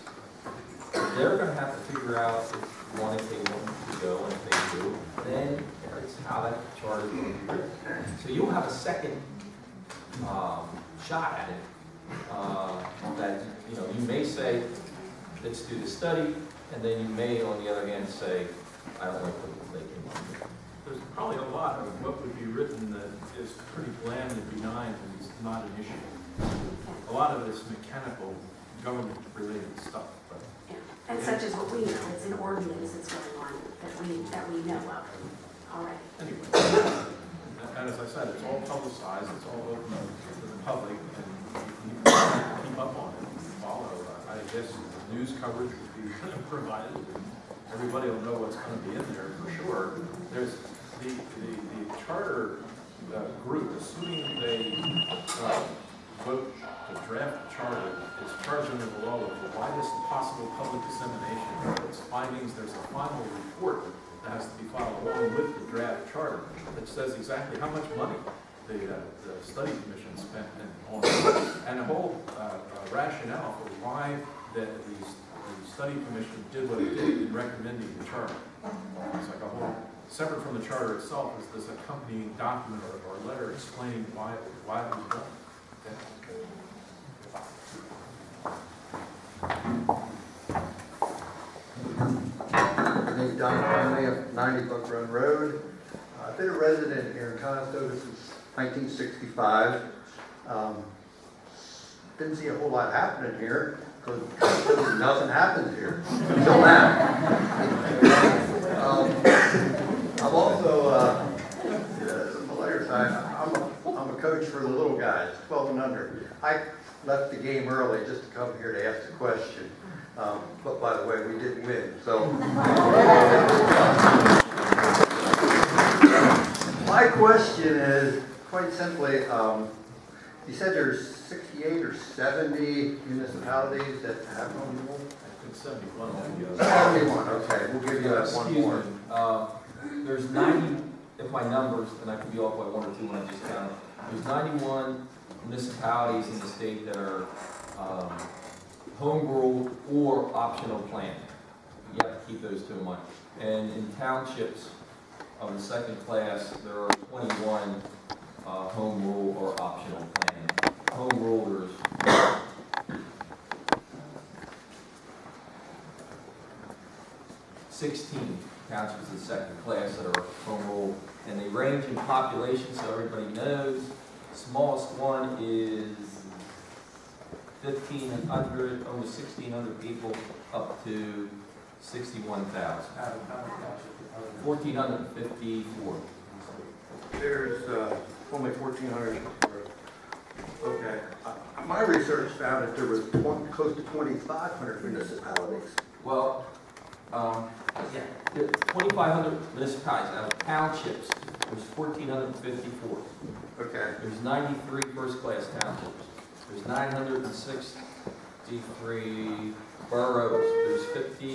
they're going to have to figure out if one, if they want to go, and if they do, then it's how that charter is going to be written. So you'll have a second shot at it. That you may say, let's do the study, and then you may, on the other hand, say, I don't like what they came up with. There's probably a lot of what would be written that is pretty bland and benign and is not an issue. A lot of it is mechanical, government-related stuff. But And such as what we know, it's an ordinance that's going on that we know of. All right. anyway, and as I said, it's all publicized, it's all open to the public, and you can keep up on it and follow. I guess the news coverage would be provided. Everybody will know what's going to be in there for sure. There's the charter group, assuming they vote to draft the charter, is charged under the law with the widest possible public dissemination of its findings. There's a final report that has to be filed along with the draft charter that says exactly how much money the study commission spent on it, and the whole rationale for why the study commission did what it did in recommending the charter. It's like a whole, separate from the charter itself, is this accompanying document or letter explaining why it was done. My name's Don Conley of 90 Buck Run Road. I've been a resident here in Conestoga since 1965. Didn't see a whole lot happening here because nothing happens here until now. I'm also, some hilarious, I'm a coach for the little guys, 12 and under. I left the game early just to come here to ask a question. But by the way, we didn't win, so. My question is, quite simply, you said there's 68 or 70 municipalities that have home rule? I think 71. 71, okay, we'll give you that one more. There's 90, if my numbers, and I could be off by 1 or 2 when I just counted, there's 91 municipalities in the state that are home rule or optional plan. You have to keep those two in mind. And in townships of the second class, there are 21 home rule or optional plan. Home rulers. 16 townships in the second class that are home rule, and they range in population, so everybody knows. Smallest one is 1,500, almost 1,600 people, up to 61,000. 1,454. There's only 1,400. Okay. My research found that there was close to 2,500 municipalities. Well, yeah, 2,500 municipalities. Out of townships, there's 1,454. Okay. There's 93 first-class townships. There's 963 boroughs. There's 50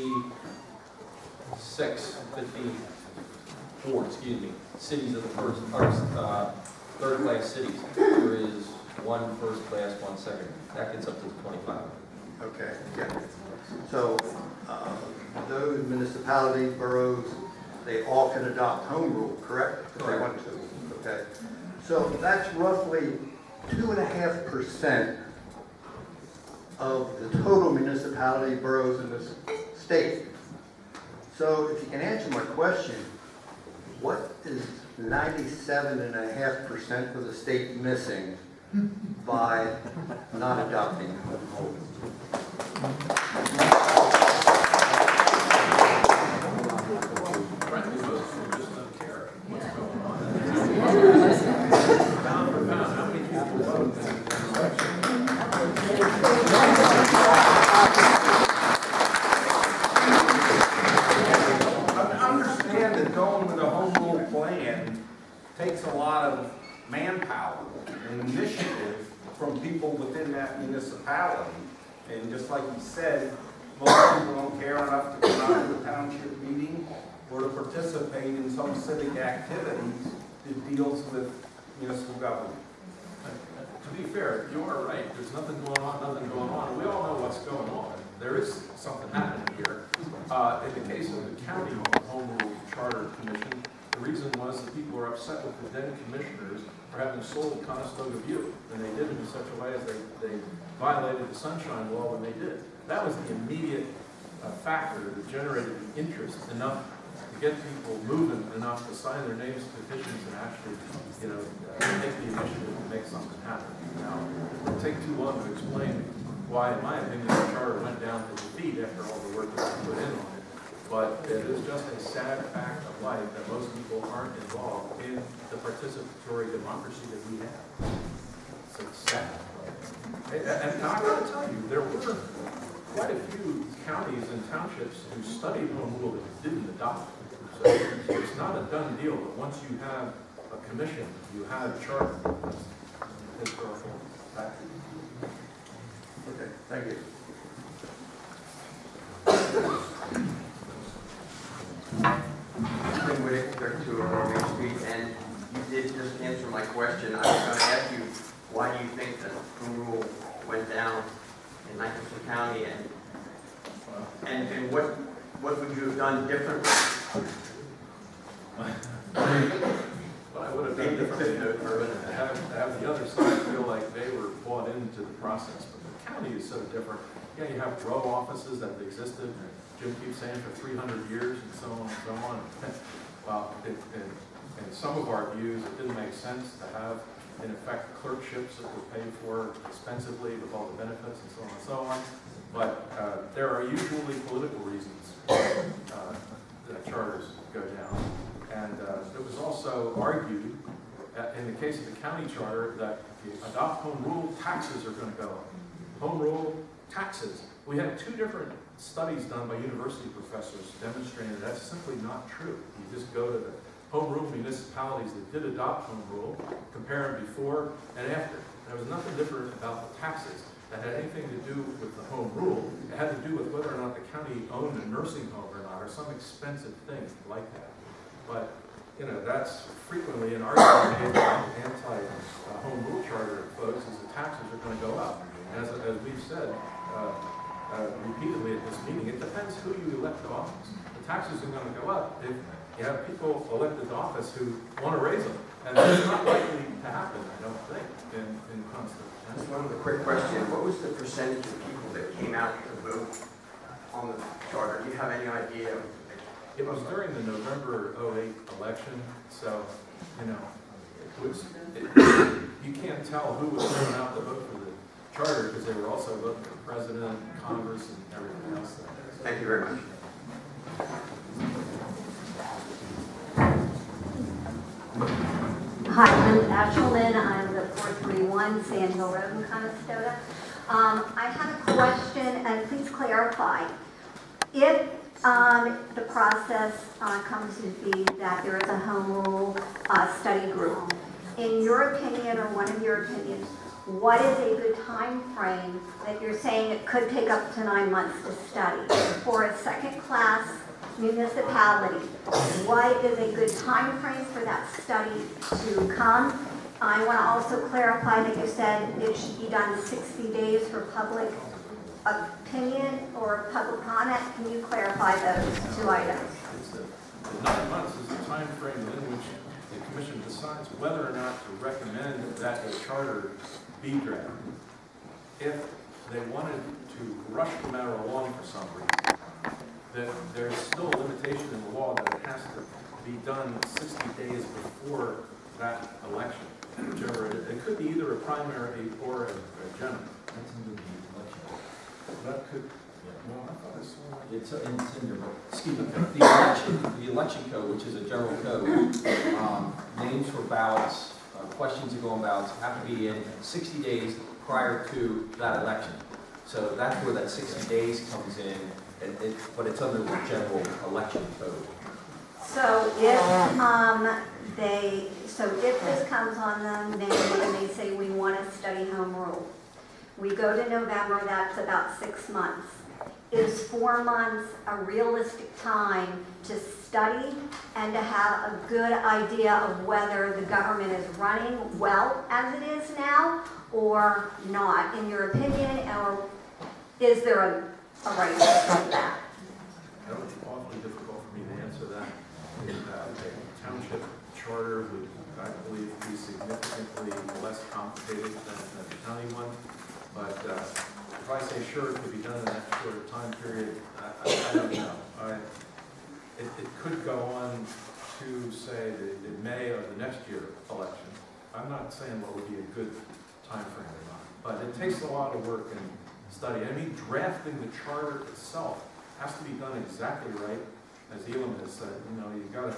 54, excuse me, cities of the third-class cities. There is one first class, one second. That gets up to 25. Okay, yeah. So those municipalities, boroughs, they all can adopt home rule, correct? If they want to. Okay. So that's roughly 2.5% of the total municipality boroughs in this state. So if you can answer my question, what is 97.5% of the state missing by not adopting home rule? Understand that going with a home rule plan takes a lot of manpower and initiative from people within that municipality. And just like you said, most people don't care enough to come out to the township meeting or to participate in some civic activities that deals with municipal government. To be fair, you are right. There's nothing going on. We all know what's going on. There is something happening here. In the case of the county home rule charter commission, the reason was that people were upset with the then commissioners for having sold Conestoga View, and they did it in such a way as they violated the sunshine law when they did. That was the immediate factor that generated the interest enough to get people moving enough to sign their names to petitions and actually, take the initiative to make something happen. Now, it would take too long to explain why, in my opinion, the charter went down to defeat after all the work that was put in on it. But it is just a sad fact of life that most people aren't involved in the participatory democracy that we have. So it's sad. And I got to tell you, there were quite a few counties and townships who studied home rule that didn't adopt it. So it's not a done deal, but once you have a commission, you have a charter. That's historical fact. Okay, thank you. Tim Whitaker to Main Street, and you did just answer my question. I was going to ask you, why do you think that home rule went down in Lancaster County, and what would you have done differently? What I would have done differently to have the other side feel like they were bought into the process. But the county is so different. Yeah, you have row offices that have existed, Jim keeps saying, for 300 years and so on and so on. Well, in some of our views, it didn't make sense to have, in effect, clerkships that were paid for expensively with all the benefits and so on and so on. But there are usually political reasons that charters go down. And it was also argued, in the case of the county charter, that if you adopt home rule, taxes are going to go up. Home rule, taxes. We had 2 different studies done by university professors demonstrating that that's simply not true. You just go to the home rule municipalities that did adopt home rule, compare them before and after. There was nothing different about the taxes that had anything to do with the home rule. It had to do with whether or not the county owned a nursing home or not, or some expensive thing like that. But, that's frequently an argument made by anti-home rule charter folks, is the taxes are going to go up. As we've said repeatedly at this meeting, it depends who you elect to office. The taxes are going to go up if you have people elected to office who want to raise them. And that's not likely to happen, I don't think, in Conestoga. Just one quick question. What was the percentage of people that came out to vote on the charter? Do you have any idea? It was during the November 2008 election, so, you can't tell who was going out to vote for the charter because they were also voting for president, Congress, and everything else. Thank you very much. Hi, I'm Ashlyn. I'm the 431 Sand Hill Road in Conestoga. I have a question, and please clarify. If the process comes to be that there is a home rule study group, in your opinion, or one of your opinions, what is a good time frame that you're saying it could take up to 9 months to study for a second class municipality, what is a good time frame for that study to come? I want to also clarify that you said it should be done 60 days for public opinion or public comment. Can you clarify those two items? The 9 months is the time frame within which the commission decides whether or not to recommend that a charter be drafted. If they wanted to rush the matter along for some reason, that there's still a limitation in the law that it has to be done 60 days before that election. Whichever it could be either a primary or a general. That's under the election. That could, well, I thought I saw It's in your book. Excuse me. The election code, which is a general code, names for ballots, questions that go on ballots have to be in 60 days prior to that election. So that's where that 60 days comes in, but it's under the general election code. So if this comes on them, then they say we want to study home rule. We go to November, that's about 6 months. Is 4 months a realistic time to study and to have a good idea of whether the government is running well as it is now or not, in your opinion, or is there a right answer to that? That would be awfully difficult for me to answer that. A township charter would, I believe, be significantly less complicated than the county one. But if I say sure it could be done in that short time period, I don't know. It could go on to, say, the May of the next year election. I'm not saying what would be a good time frame or not, but it takes a lot of work and study. I mean, drafting the charter itself has to be done exactly right. As Elam has said, you've got to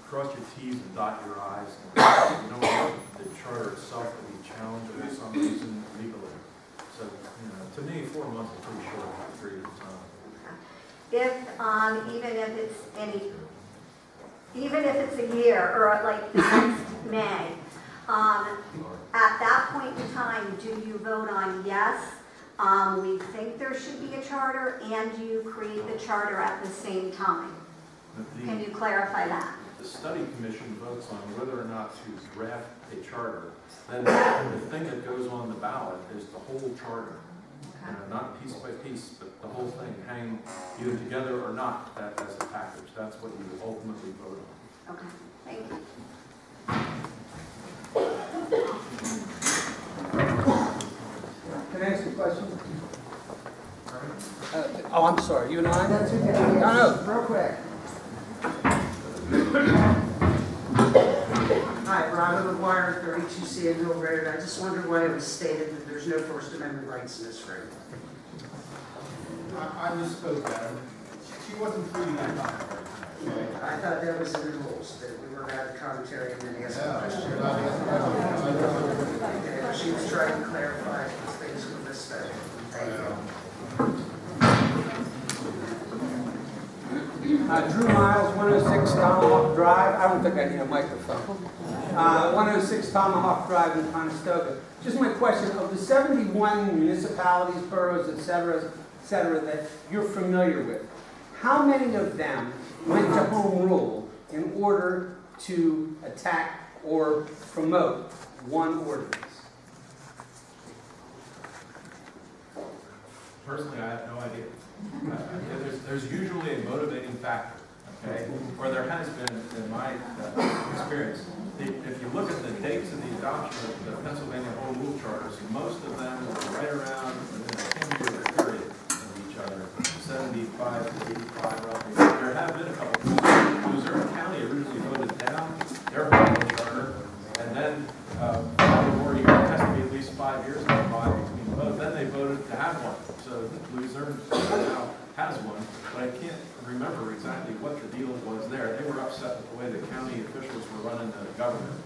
cross your T's and dot your I's. You don't want the charter itself to be challenged for some reason legally. So, to me, 4 months is a pretty short period of time. Even if it's a year or like next May, at that point in time, do you vote on yes, we think there should be a charter, and do you create the charter at the same time? Can you clarify that? The study commission votes on whether or not to draft a charter. Then the thing that goes on the ballot is the whole charter. Not piece by piece, but the whole thing, hang either together or not as a package. That's what you ultimately vote on. Okay, thank you. Can I ask a question? I'm sorry, you and I? That's okay. No, real quick. Hi, Robert McGuire, 32 Sand Hill Road. I just wondered why it was stated that there's no First Amendment rights in this room. I misspoke that. She wasn't treating that comment. I thought that was in the rules, that we were allowed to commentary and then ask a question. Okay, she was trying to clarify things with this study. Thank you. Drew Miles, 106 Tomahawk Drive. I don't think I need a microphone. 106 Tomahawk Drive in Conestoga. Just my question, of the 71 municipalities, boroughs, et cetera, that you're familiar with, how many of them went to home rule in order to attack or promote one ordinance? Personally, I have no idea. There's usually a motivating factor, okay? Or there has been in my experience. If you look at the dates of the adoption of the Pennsylvania Home Rule Charters, most of them were right around within a 10-year period of each other, 75 to 85 roughly. There have been a couple of Luzerne County originally voted down their home rule charter, and then it has to be at least 5 years go by between both. Then they voted to have one. So Luzerne now has one, but I can't remember exactly what the deal was there. They were upset with the way the county officials were running the government.